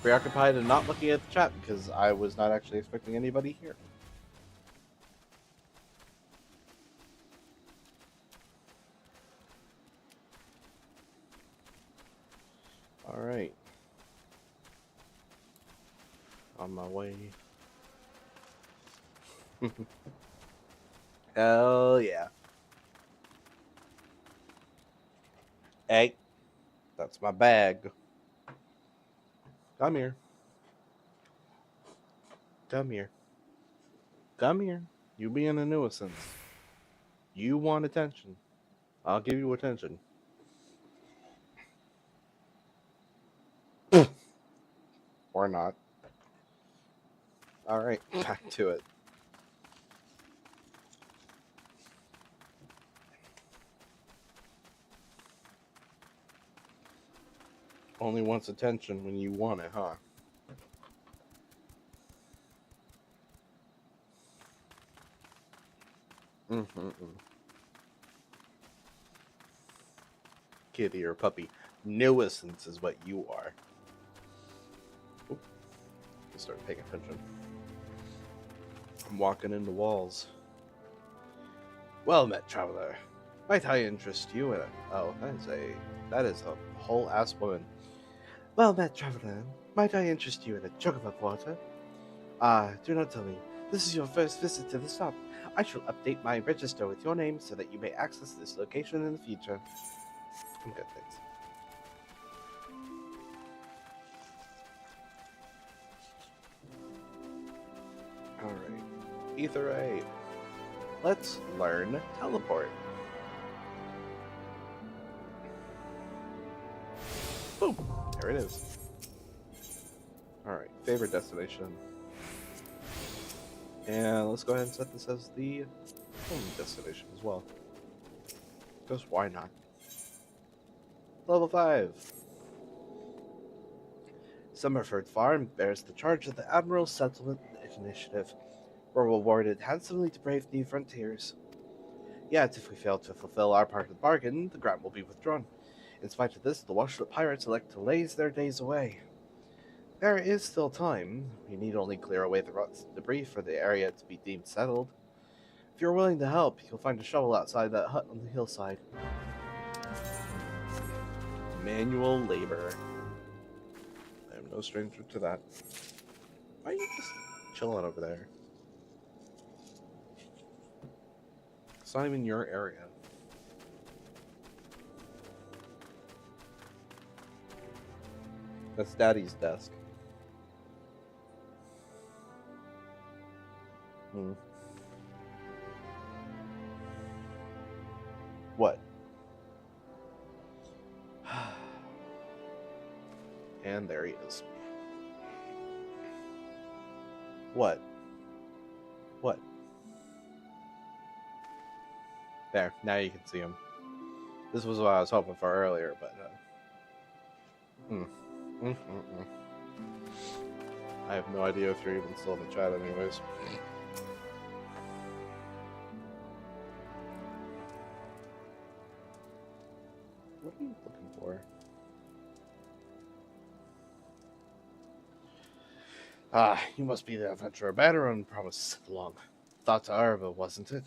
A: preoccupied and not looking at the chat because I was not actually expecting anybody here. Alright. On my way. Hell yeah. Hey, that's my bag. Come here. Come here. Come here. You being a nuisance. You want attention. I'll give you attention. Or not. Alright, back to it. Only wants attention when you want it, huh? Kitty or puppy. Nuisance is what you are. Oop. Start paying attention. I'm walking into walls. Well met, traveler. Might I interest you in it? Oh, that is a whole ass woman. Well met, traveler. Might I interest you in a jug of water? Do not tell me. This is your first visit to the shop. I shall update my register with your name so that you may access this location in the future. I'm good, thanks. Alright. Ether 8. Let's learn teleport. Boom! There it is. Alright, favorite destination. And let's go ahead and set this as the home destination as well. Because why not? Level 5. Summerford Farm bears the charge of the Admiral Settlement Initiative. We're rewarded handsomely to brave new frontiers. Yet, if we fail to fulfill our part of the bargain, the grant will be withdrawn. In spite of this, the Washlet pirates elect to laze their days away. There is still time. We need only clear away the ruts and debris for the area to be deemed settled. If you're willing to help, you'll find a shovel outside that hut on the hillside. Manual labor. I am no stranger to that. Why are you just chilling over there? It's not even your area. That's Daddy's desk. And there he is. What? What? There, now you can see him. This was what I was hoping for earlier, but I have no idea if you're even still in the chat anyways. What are you looking for? Ah, you must be the adventurer Banneron promised along. Thought to Arba, wasn't it?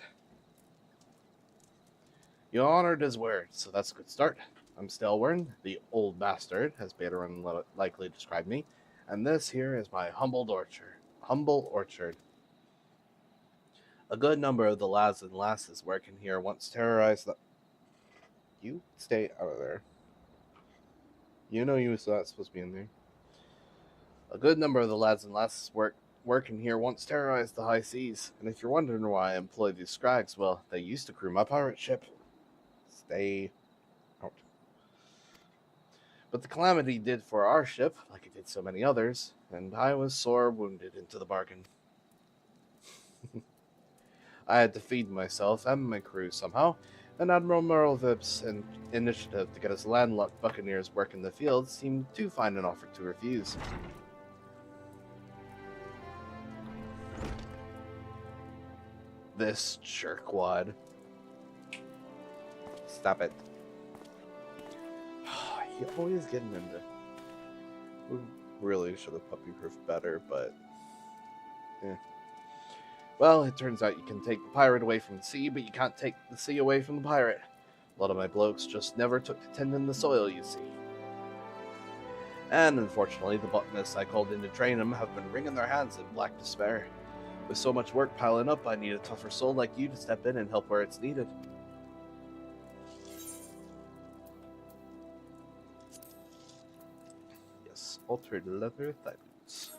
A: You honored his word, so that's a good start. I'm Stelwern, the old bastard, as Banneron likely described me, and this here is my humble orchard. A good number of the lads and lasses working here once terrorized the... You stay out of there. You know you was not supposed to be in there. A good number of the lads and lasses working here once terrorized the high seas, and if you're wondering why I employ these scrags, well, they used to crew my pirate ship. Stay out. But the calamity did for our ship, like it did so many others, and I was sore wounded into the bargain. I had to feed myself and my crew somehow, and Admiral Merlevip's initiative to get us landlocked buccaneers working the fields seemed too fine an offer to refuse. This jerkwad. Stop it. You always getting into... We really should have puppy-proofed better, but... Well, it turns out you can take the pirate away from the sea, but you can't take the sea away from the pirate. A lot of my blokes just never took to tending the soil, you see. And unfortunately, the botanists I called in to train them have been wringing their hands in black despair. With so much work piling up, I need a tougher soul like you to step in and help where it's needed. Yes, altered leather thigh boots.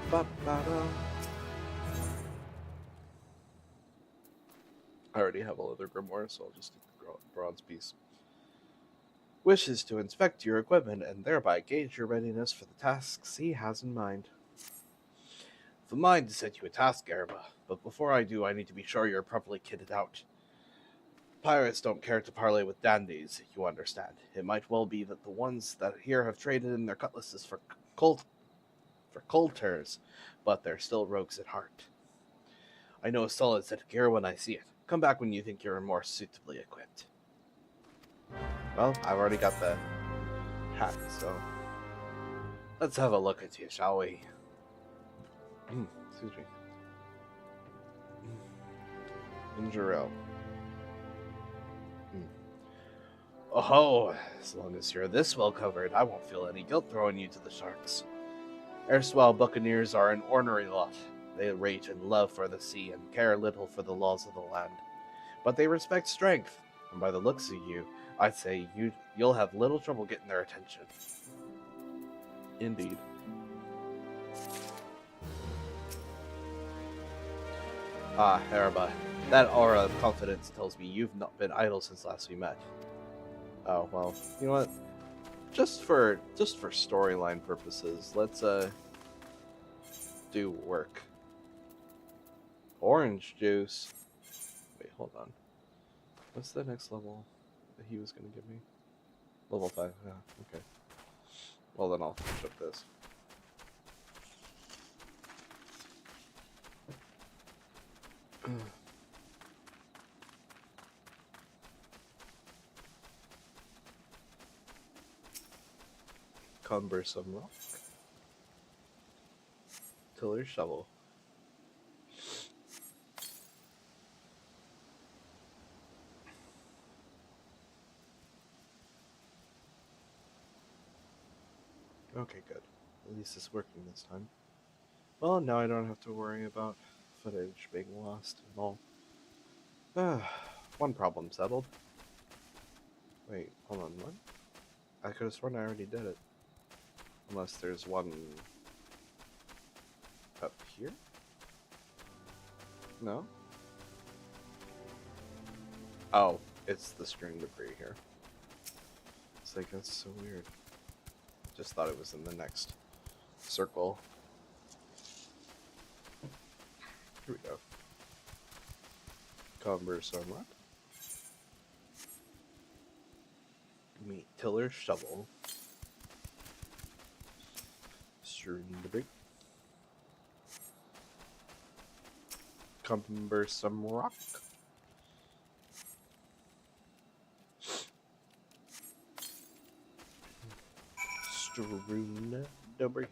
A: Ba-ba-da. I already have a leather grimoire, so I'll just take the bronze piece. Wishes to inspect your equipment and thereby gauge your readiness for the tasks he has in mind. I've a mind to set you a task, Erba, but before I do, I need to be sure you're properly kitted out. Pirates don't care to parley with dandies, you understand. It might well be that the ones that here have traded in their cutlasses for coulters, but they're still rogues at heart. I know a solid set of gear when I see it. Come back when you think you're more suitably equipped. Well, I've already got the hat, so let's have a look at you, shall we? Excuse me. Injurel. Oh, as long as you're this well covered, I won't feel any guilt throwing you to the sharks. Erstwhile buccaneers are an ornery lot. They rage in love for the sea and care little for the laws of the land. But they respect strength, and by the looks of you, I'd say you'll have little trouble getting their attention. Indeed. Ah, Erba, that aura of confidence tells me you've not been idle since last we met. Oh, well, you know what? Just for storyline purposes, let's do work. Orange juice. Wait, hold on. What's the next level that he was gonna give me? Level 5, yeah, okay. Well then I'll finish up this. Cumbersome rock. Tiller shovel. Okay, good. At least it's working this time. Well, now I don't have to worry about footage being lost and all. One problem settled. Wait, hold on, what? I could have sworn I already did it. Unless there's one up here? No? Oh, it's the string debris here. It's like, that's so weird. Just thought it was in the next circle. Here we go. Cumbersome rock. Meat tiller shovel. String debris. Cumbersome rock. Strewn debris.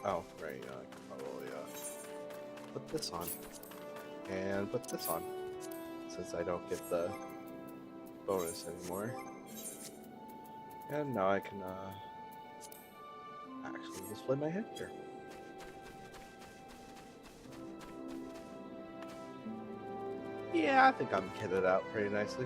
A: Oh, right, I can probably put this on. And put this on. Since I don't get the bonus anymore. And now I can actually display my head here. Yeah, I think I'm kitted out pretty nicely.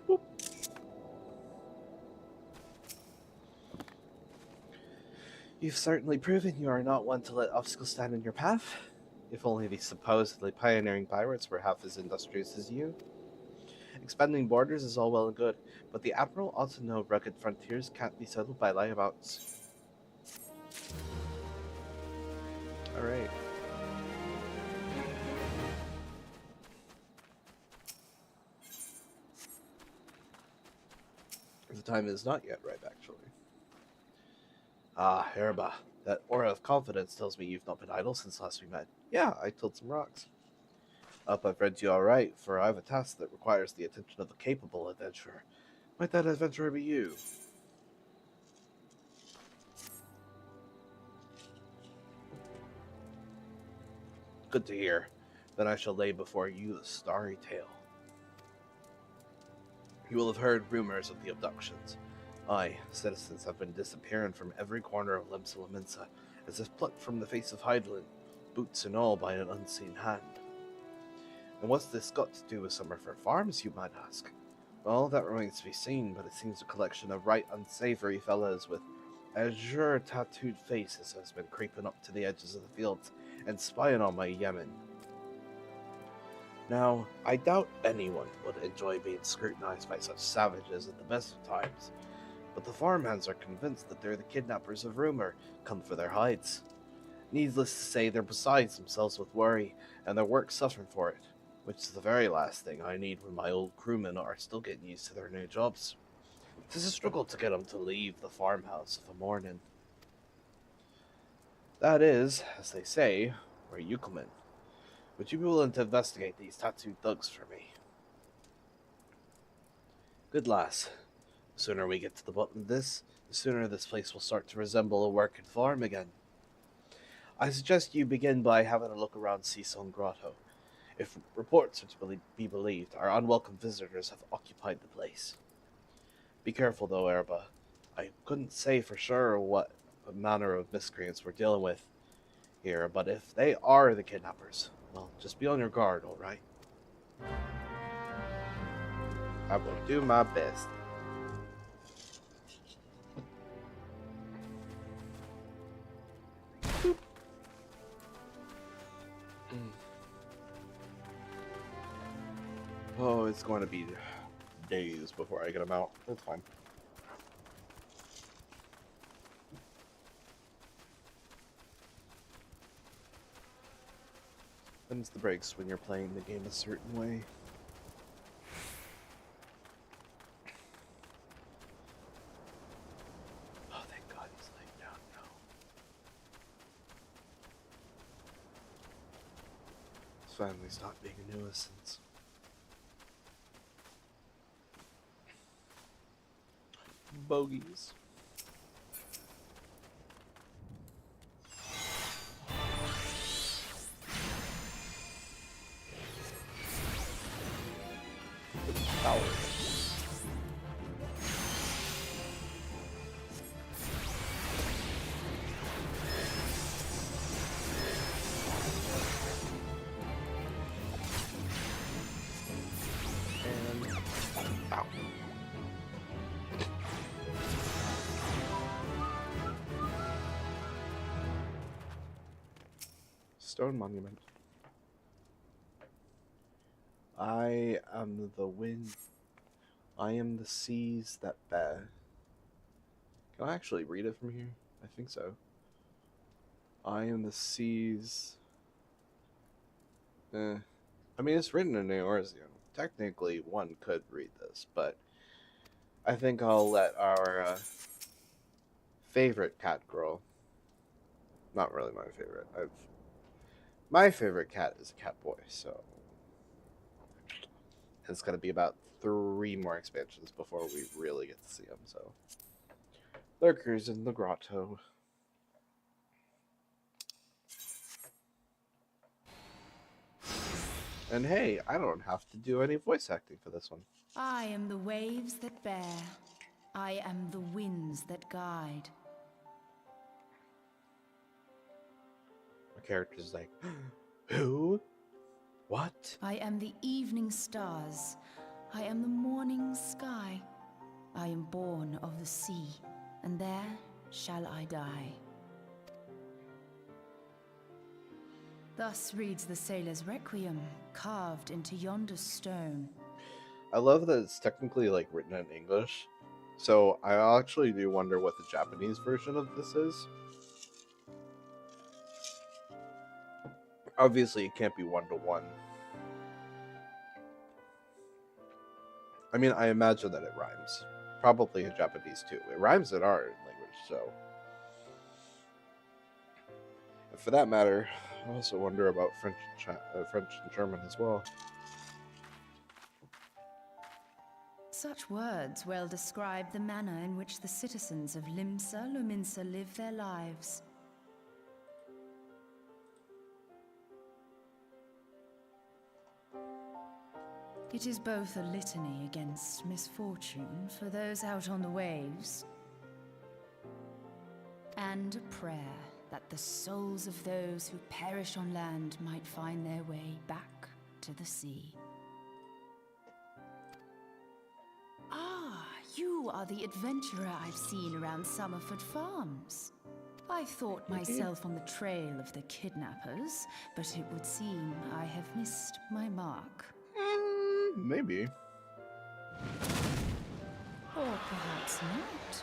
A: Boop. You've certainly proven you are not one to let obstacles stand in your path. If only these supposedly pioneering pirates were half as industrious as you. Expanding borders is all well and good, but the Admiral ought to know rugged frontiers can't be settled by layabouts. Alright. The time is not yet ripe, actually. Ah, Herba, that aura of confidence tells me you've not been idle since last we met. Yeah, I tilled some rocks. I've read you alright, for I have a task that requires the attention of a capable adventurer. Might that adventurer be you? Good to hear. Then I shall lay before you the starry tale. You will have heard rumors of the abductions. Aye, citizens have been disappearing from every corner of Lemsalaminsa, as if plucked from the face of Hydaelyn, boots and all by an unseen hand. And what's this got to do with Summerford Farms, you might ask? Well, that remains to be seen, but it seems a collection of right unsavory fellows with azure tattooed faces has been creeping up to the edges of the fields and spying on my yemen. Now, I doubt anyone would enjoy being scrutinized by such savages at the best of times, but the farmhands are convinced that they're the kidnappers of rumor come for their hides. Needless to say, they're beside themselves with worry, and their work suffering for it, which is the very last thing I need when my old crewmen are still getting used to their new jobs. 'Tis a struggle to get them to leave the farmhouse of a morning. That is, as they say, where you come in. Would you be willing to investigate these tattooed thugs for me? Good lass. The sooner we get to the bottom of this, the sooner this place will start to resemble a working farm again. I suggest you begin by having a look around Seasong Grotto. If reports are to be believed, our unwelcome visitors have occupied the place. Be careful though, Erba. I couldn't say for sure what manner of miscreants we're dealing with here, but if they are the kidnappers, well, just be on your guard, alright? I will do my best. Oh, it's going to be days before I get them out. That's fine. Them's the breaks when you're playing the game a certain way. Oh, thank God he's laying down now. His family's not being a nuisance. bogeys. Power. Ow. Stone monument. I am the wind. I am the seas that bear. Can I actually read it from here? I think so. I am the seas. I mean, it's written in Eorzean. Technically, one could read this, but I think I'll let our favorite cat girl. Not really my favorite. My favorite cat is a cat boy, so it's gonna be about 3 more expansions before we really get to see him. So, lurkers in the grotto. And hey, I don't have to do any voice acting for this one.
C: I am the waves that bear. I am the winds that guide.
A: My character's like, who? What?
C: I am the evening stars. I am the morning sky. I am born of the sea, and there shall I die. Thus reads the sailor's requiem, carved into yonder stone.
A: I love that it's technically like written in English, so I actually do wonder what the Japanese version of this is. Obviously, it can't be 1-to-1. I mean, I imagine that it rhymes. Probably in Japanese too. It rhymes in our language, so. And for that matter, I also wonder about French and German as well.
C: Such words well describe the manner in which the citizens of Limsa Lominsa live their lives. It is both a litany against misfortune for those out on the waves, and a prayer that the souls of those who perish on land might find their way back to the sea. Ah, you are the adventurer I've seen around Summerford Farms. I thought myself on the trail of the kidnappers, but it would seem I have missed my mark.
A: Maybe.
C: Or perhaps not.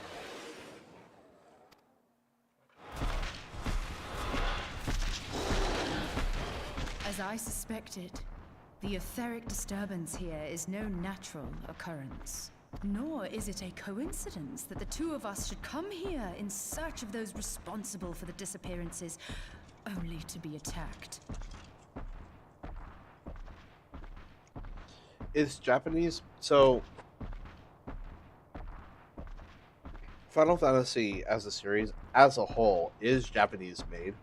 C: As I suspected, the etheric disturbance here is no natural occurrence. Nor is it a coincidence that the two of us should come here in search of those responsible for the disappearances, only to be attacked.
A: Is Japanese, so Final Fantasy as a series as a whole is Japanese made,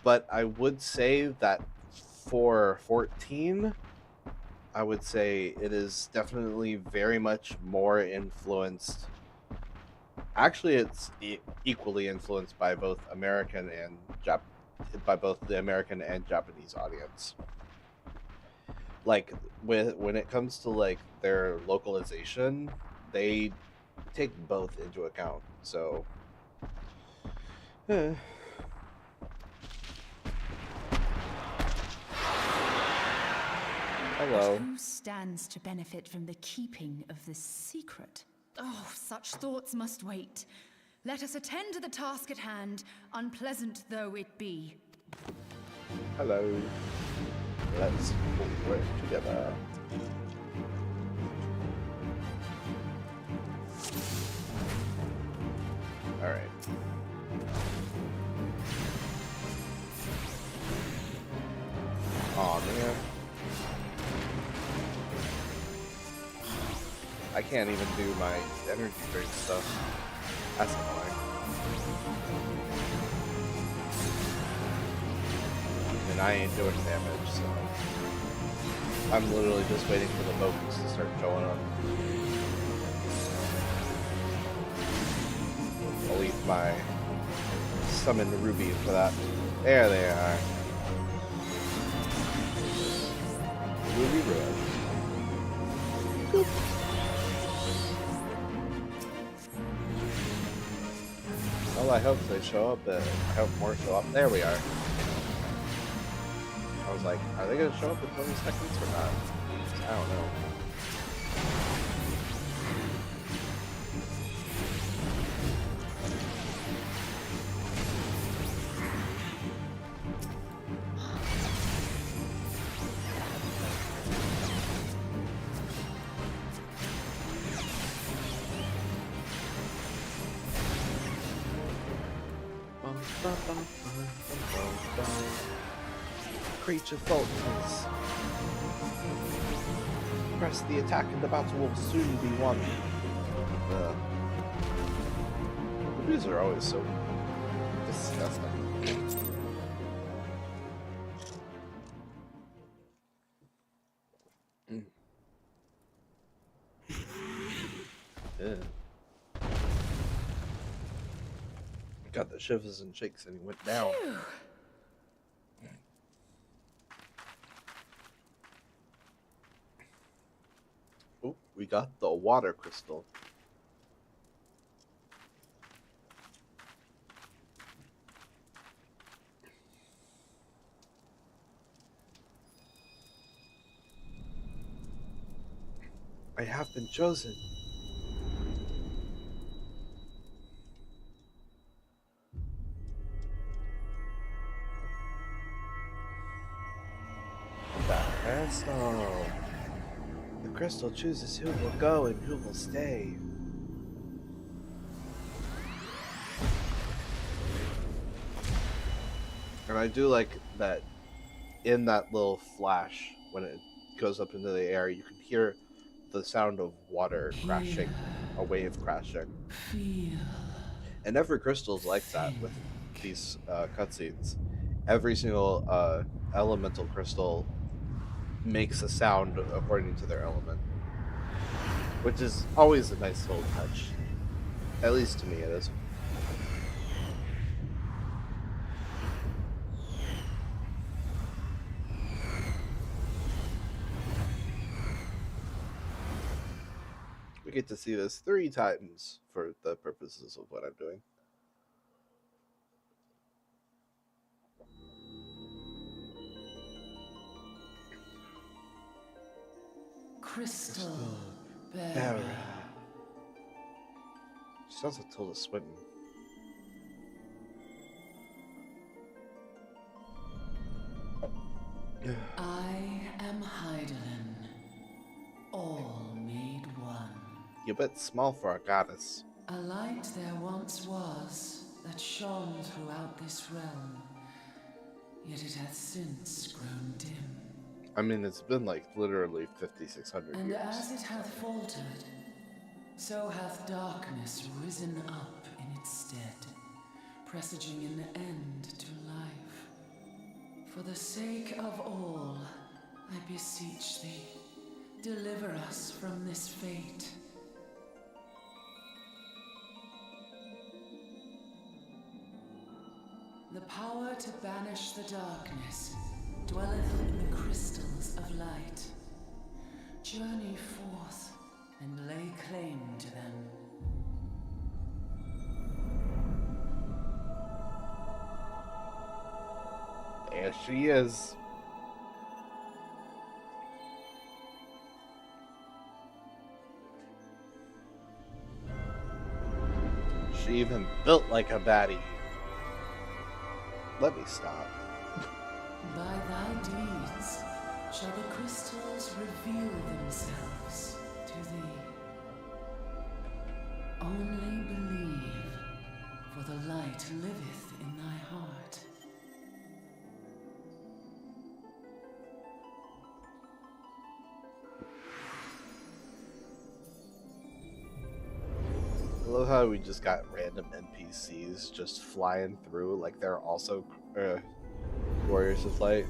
A: but I would say that for 14 I would say it is definitely very much more influenced. Actually, it's equally influenced by both American and by both the American and Japanese audience. Like when it comes to like their localization, they take both into account. So hello.
C: But who stands to benefit from the keeping of this secret? Oh, such thoughts must wait. Let us attend to the task at hand, unpleasant though it be.
A: Hello. Let's work together. Alright. Aw, man. I I can't even do my energy drink stuff. That's annoying. And I ain't doing damage, so I'm literally just waiting for the focus to start showing up. I'll leave my summon ruby for that. There they are. Ruby red. Boop. Well, I hope they show up. I hope more show up. There we are. I was like, are they going to show up in 20 seconds or not? I don't know. Creature focus. Press the attack and the battle will soon be won. These are always so disgusting. Yeah. Got the shivers and shakes and he went down. Oh, we got the water crystal. I have been chosen. Crystal. The crystal chooses who will go and who will stay. And I do like that in that little flash, when it goes up into the air, you can hear the sound of water crashing, a wave crashing. And every crystal's like that with these cutscenes. Every single elemental crystal makes a sound according to their element, which is always a nice little touch. At least to me it is. We get to see this 3 times for the purposes of what I'm doing.
D: Crystal Bearer.
A: Bearer. Sounds like Tilda Swinton.
D: I am Heidelin, all made one.
A: You're a bit small for a goddess.
D: A light there once was that shone throughout this realm, yet it hath since grown dim.
A: I mean, it's been like literally 5,600
D: And
A: years.
D: as it hath faltered, so hath darkness risen up in its stead, presaging an end to life. For the sake of all, I beseech thee, deliver us from this fate. The power to banish the darkness dwelleth in the crystals of light. Journey forth and lay claim to them.
A: There she is. She even built like a baddie. Let me stop.
D: By thy deeds shall the crystals reveal themselves to thee. Only believe, for the light liveth in thy heart.
A: love how we just got random NPCs just flying through like they're also Warriors of Light.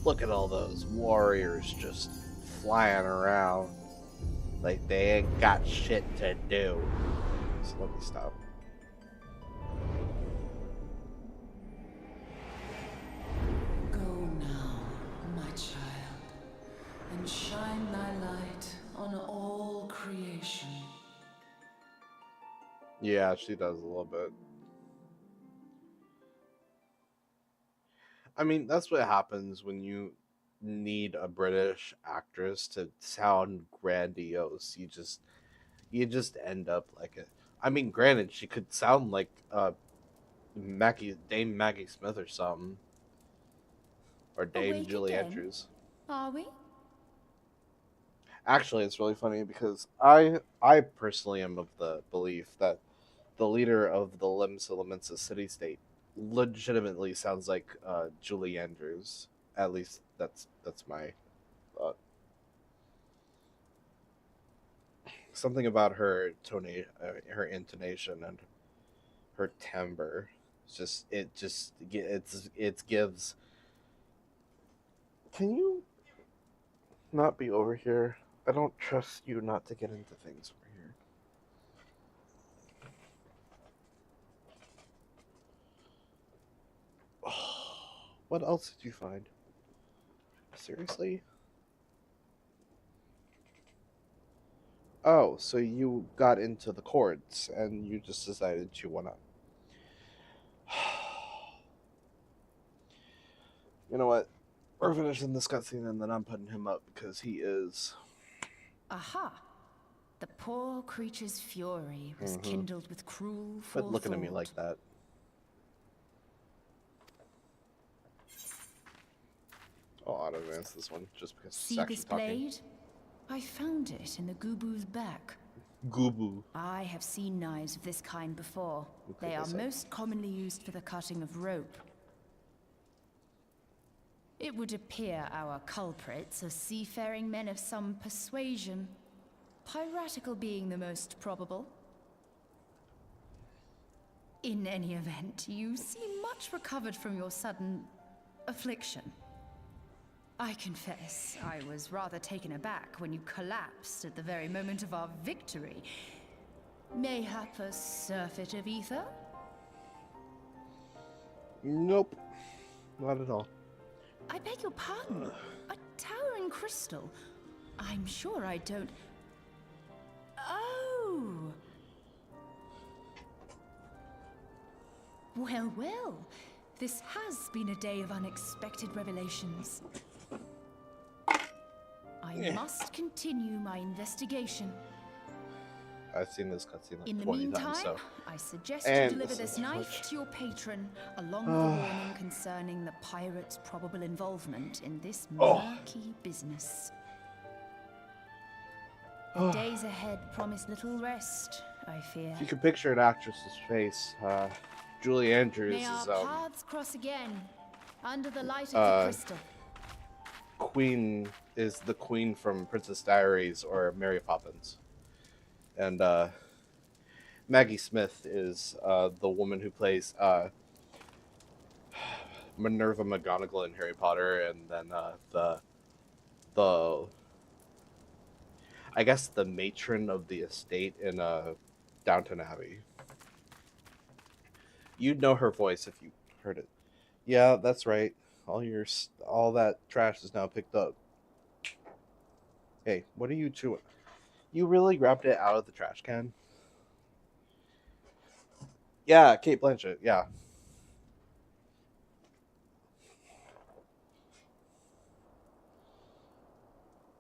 A: Look at all those warriors just flying around like they ain't got shit to do. So let me stop.
D: Go now, my child, and shine thy light on all creation.
A: Yeah, she does a little bit. I mean, that's what happens when you need a British actress to sound grandiose. You just end up like it. I mean, granted, she could sound like Dame Maggie Smith or something, or Dame
C: Awake
A: Julie
C: again?
A: Andrews.
C: Are we?
A: Actually, it's really funny because I personally am of the belief that the leader of the Limsa city state legitimately sounds like Julie Andrews. At least that's my thought. Something about her her intonation and her timbre. It gives. Can you not be over here? I don't trust you not to get into things over here. What else did you find? Seriously? Oh, so you got into the chords and you just decided you wanna. You know what? We're finishing this cutscene and then I'm putting him up because he is.
C: Aha! The poor creature's fury was kindled with cruel
A: Quit
C: forethought.
A: looking at me like that. I'll auto-advance this one just because
C: See
A: it's actually
C: this
A: talking.
C: blade? I found it in the Gubu's back.
A: Gubu.
C: I have seen knives of this kind before.
A: Look
C: They
A: at
C: are
A: this up.
C: most commonly used for the cutting of rope. It would appear our culprits are seafaring men of some persuasion. Piratical being the most probable. In any event, you seem much recovered from your sudden affliction. I confess, I was rather taken aback when you collapsed at the very moment of our victory. Mayhap a surfeit of ether?
A: Nope. Not at all.
C: I beg your pardon. A towering crystal. I'm sure I don't... Oh! Well, well. This has been a day of unexpected revelations. I must continue my investigation.
A: I've seen this cutscene like
C: In the
A: 20
C: meantime,
A: times, so.
C: I suggest
A: And
C: you deliver
A: this
C: this
A: is
C: knife
A: much.
C: to your patron, along with a warning concerning the pirate's probable involvement in this murky business. The days ahead promise little rest, I fear.
A: If you could picture an actress's face, Julie Andrews
C: May our
A: is
C: paths cross again, under the light of the crystal.
A: Queen is the queen from Princess Diaries or Mary Poppins, and Maggie Smith is the woman who plays Minerva McGonagall in Harry Potter, and then the I guess the matron of the estate in Downton Abbey. You'd know her voice if you heard it. Yeah, that's right. All that trash is now picked up. Hey, what are you chewing? You really grabbed it out of the trash can? Yeah, Kate Blanchett. Yeah.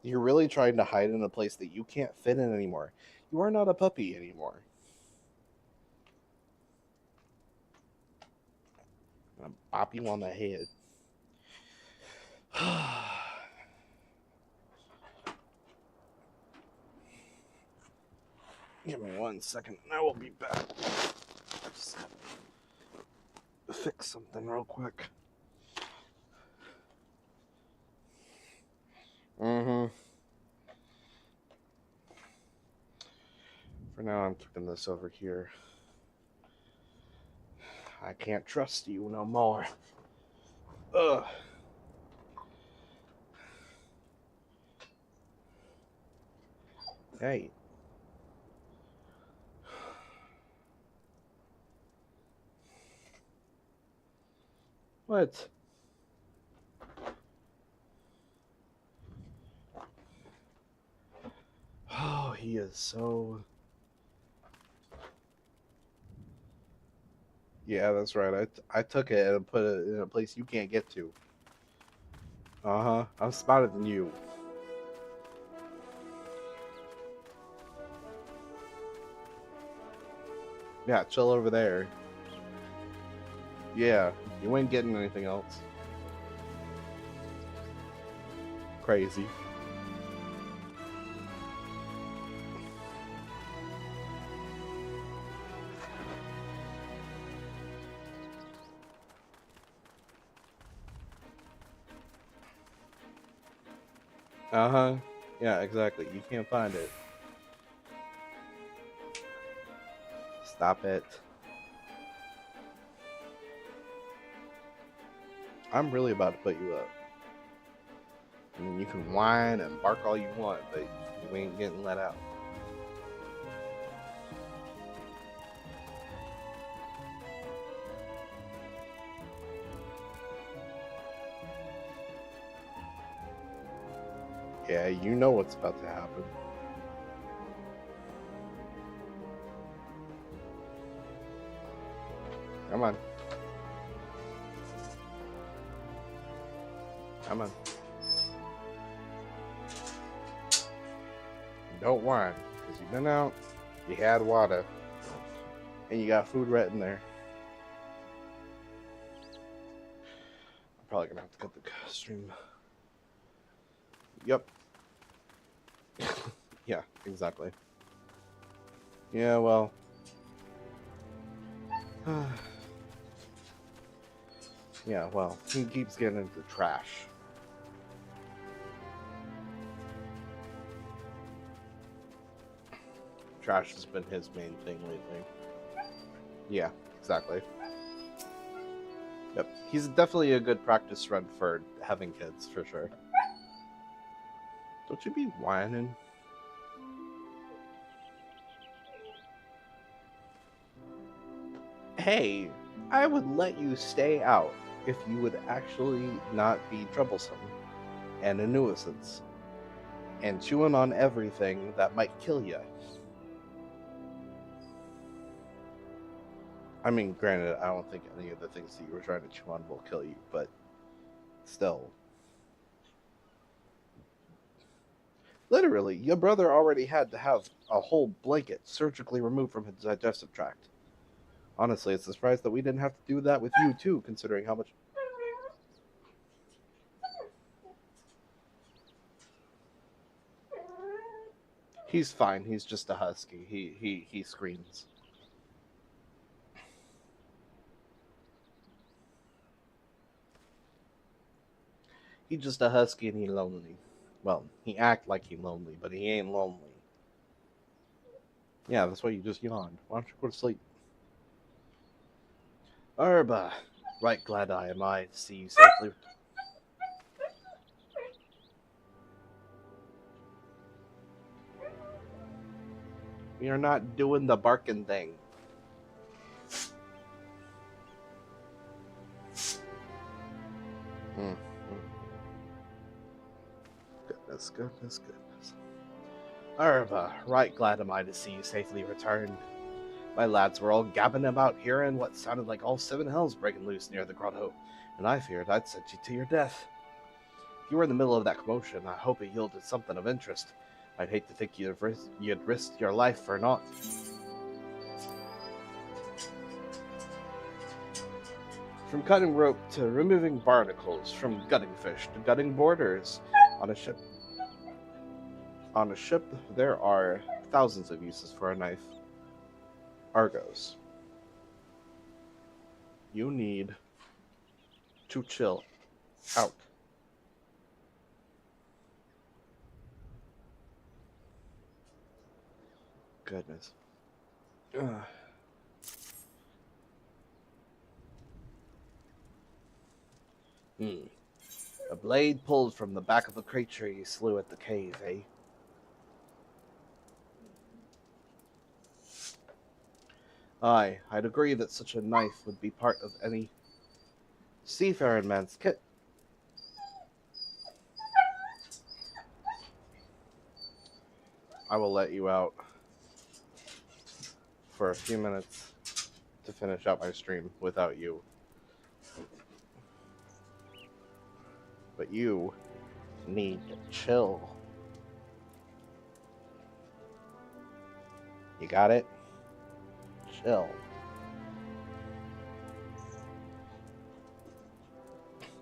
A: You're really trying to hide in a place that you can't fit in anymore. You are not a puppy anymore. I'm gonna bop you on the head. Give me 1 second. I will be back. I just have to fix something real quick. For now, I'm keeping this over here. I can't trust you no more. Ugh. Hey. What? Oh, he is so... Yeah, that's right. I took it and put it in a place you can't get to. Uh-huh. I'm smarter than you. Yeah, chill over there. Yeah, you ain't getting anything else. Crazy. Uh-huh. Yeah, exactly. You can't find it. Stop it. I'm really about to put you up. I mean, you can whine and bark all you want, but you ain't getting let out. Yeah, you know what's about to happen. Come on. Come on. Don't whine, because you've been out, you had water, and you got food right in there. I'm probably gonna have to cut the stream. Yep. Yeah, exactly. Yeah, well. Yeah, well, he keeps getting into trash. Trash has been his main thing lately. Yeah, exactly. Yep, he's definitely a good practice run for having kids, for sure. Don't you be whining. Hey, I would let you stay out if you would actually not be troublesome and a nuisance and chewing on everything that might kill you. I mean, granted, I don't think any of the things that you were trying to chew on will kill you, but still. Literally, your brother already had to have a whole blanket surgically removed from his digestive tract. Honestly, it's a surprise that we didn't have to do that with you too, considering how much... He's fine, he's just a husky. He screams. He's just a husky and he's lonely. Well, he act like he's lonely, but he ain't lonely. Yeah, that's why you just yawned. Why don't you go to sleep? Arba, right glad am I to see you safely. We are not doing the barking thing. Goodness. Arba, right glad am I to see you safely returned. My lads were all gabbing about hearing what sounded like all seven hells breaking loose near the grotto, and I feared I'd sent you to your death. If you were in the middle of that commotion, I hope it yielded something of interest. I'd hate to think you'd risked your life for naught. From cutting rope to removing barnacles, from gutting fish to gutting boarders, on a ship, there are thousands of uses for a knife. Argos, you need to chill out. Goodness. Ugh. A blade pulled from the back of the creature you slew at the cave, eh? Aye, I'd agree that such a knife would be part of any seafaring man's kit. I will let you out for a few minutes to finish out my stream without you. But you need to chill. You got it? Chill.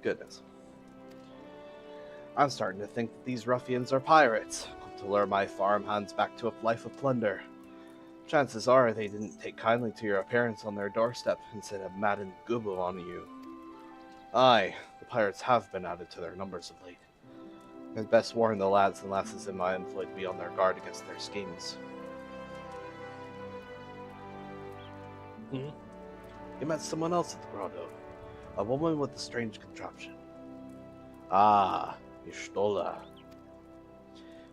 A: Goodness. I'm starting to think that these ruffians are pirates, to lure my farmhands back to a life of plunder. Chances are they didn't take kindly to your appearance on their doorstep and set a maddened gubu on you. Aye, the pirates have been added to their numbers of late. I'd best warn the lads and lasses in my employ to be on their guard against their schemes. You met someone else at the grotto. A woman with a strange contraption. Ah, Ishtola.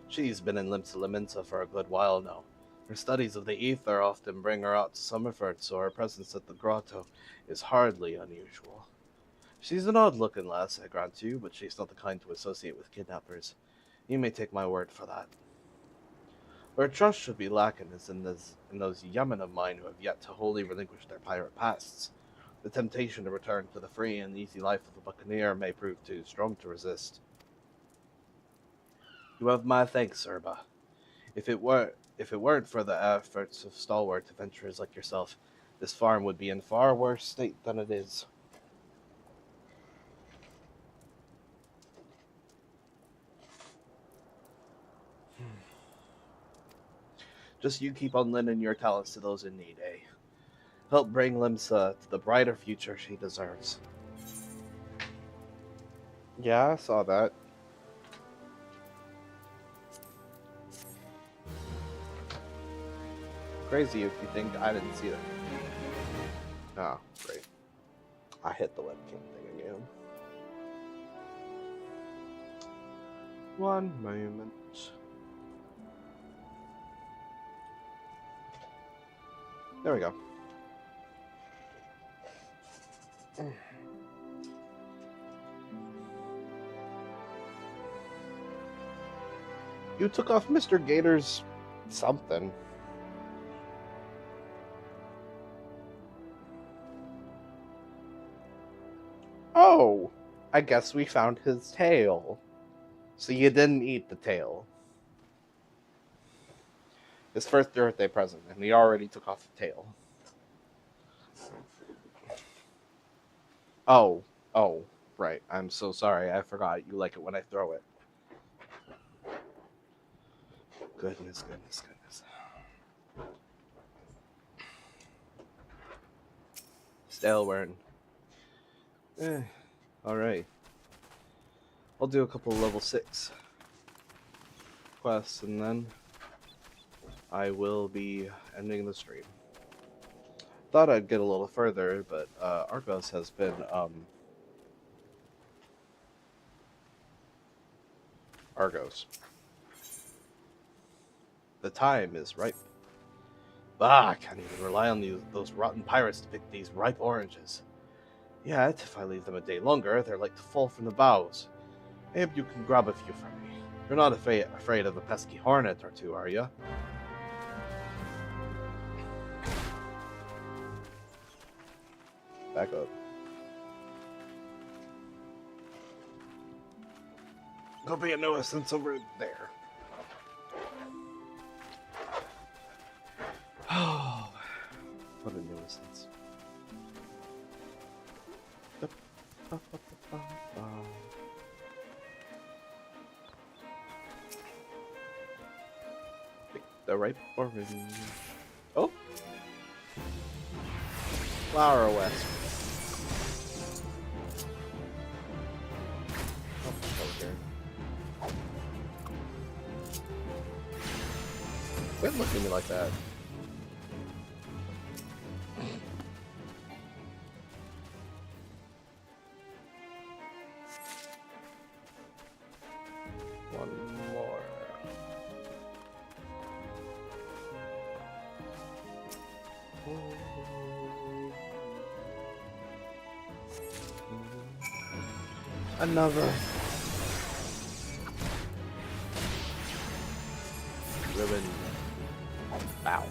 A: She's been in Limsa for a good while now. Her studies of the ether often bring her out to Summerford, so her presence at the grotto is hardly unusual. She's an odd-looking lass, I grant you, but she's not the kind to associate with kidnappers. You may take my word for that. Where trust should be lacking is in those yeomen of mine who have yet to wholly relinquish their pirate pasts. The temptation to return to the free and easy life of the buccaneer may prove too strong to resist. You have my thanks, Urba. If it weren't for the efforts of stalwart adventurers like yourself, this farm would be in far worse state than it is. Just you keep on lending your talents to those in need, eh? Help bring Limsa to the brighter future she deserves. Yeah, I saw that. Crazy if you think I didn't see that. Oh, great. I hit the webcam thing again. One moment. There we go. You took off Mr. Gator's something. Oh, I guess we found his tail. So you didn't eat the tail. His first birthday present, and he already took off the tail. Oh, right. I'm so sorry. I forgot. You like it when I throw it. Goodness. Still wearing. Alright. I'll do a couple level 6 quests, and then I will be ending the stream. Thought I'd get a little further, but Argos has been Argos. The time is ripe. Bah, I can't even rely on those rotten pirates to pick these ripe oranges. Yet, if I leave them a day longer, they're like to fall from the bows. Maybe you can grab a few for me. You're not afraid of a pesky hornet or two, are you? Back up. Go be a nuisance over there. Oh, what a nuisance. Pick the ripe orange. Oh! Flower West. Quit looking at me like that. One more. Another. Ribbon. Bow.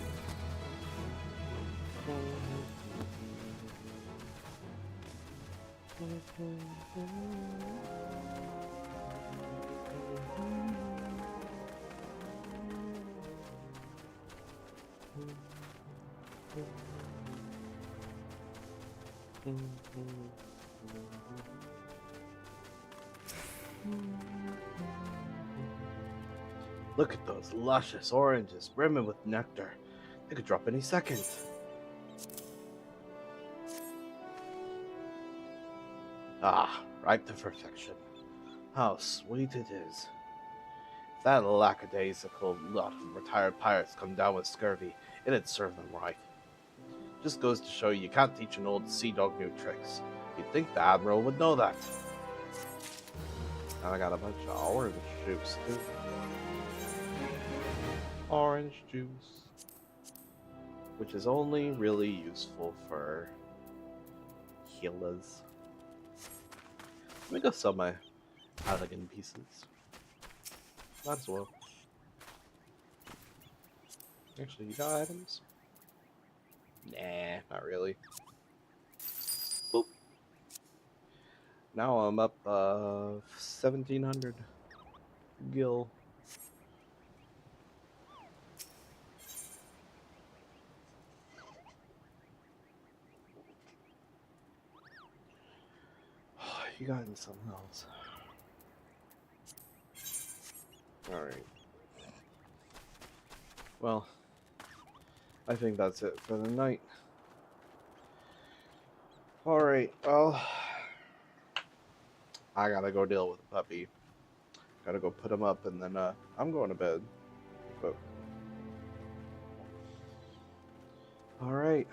A: Look at those luscious oranges brimming with nectar. They could drop any second. Ah, ripe to perfection. How sweet it is. If that lackadaisical lot of retired pirates come down with scurvy, it'd serve them right. Just goes to show you can't teach an old sea dog new tricks. You'd think the Admiral would know that. And I got a bunch of orange juice too. Orange juice. Which is only really useful for healers. Let me go sell my elegant pieces. Might as well. Actually, you got items? Nah, not really. Boop. Now I'm up 1700 gil. You got in something else. Alright. Well, I think that's it for the night. Alright, well, I gotta go deal with the puppy. Gotta go put him up and then I'm going to bed. But alright.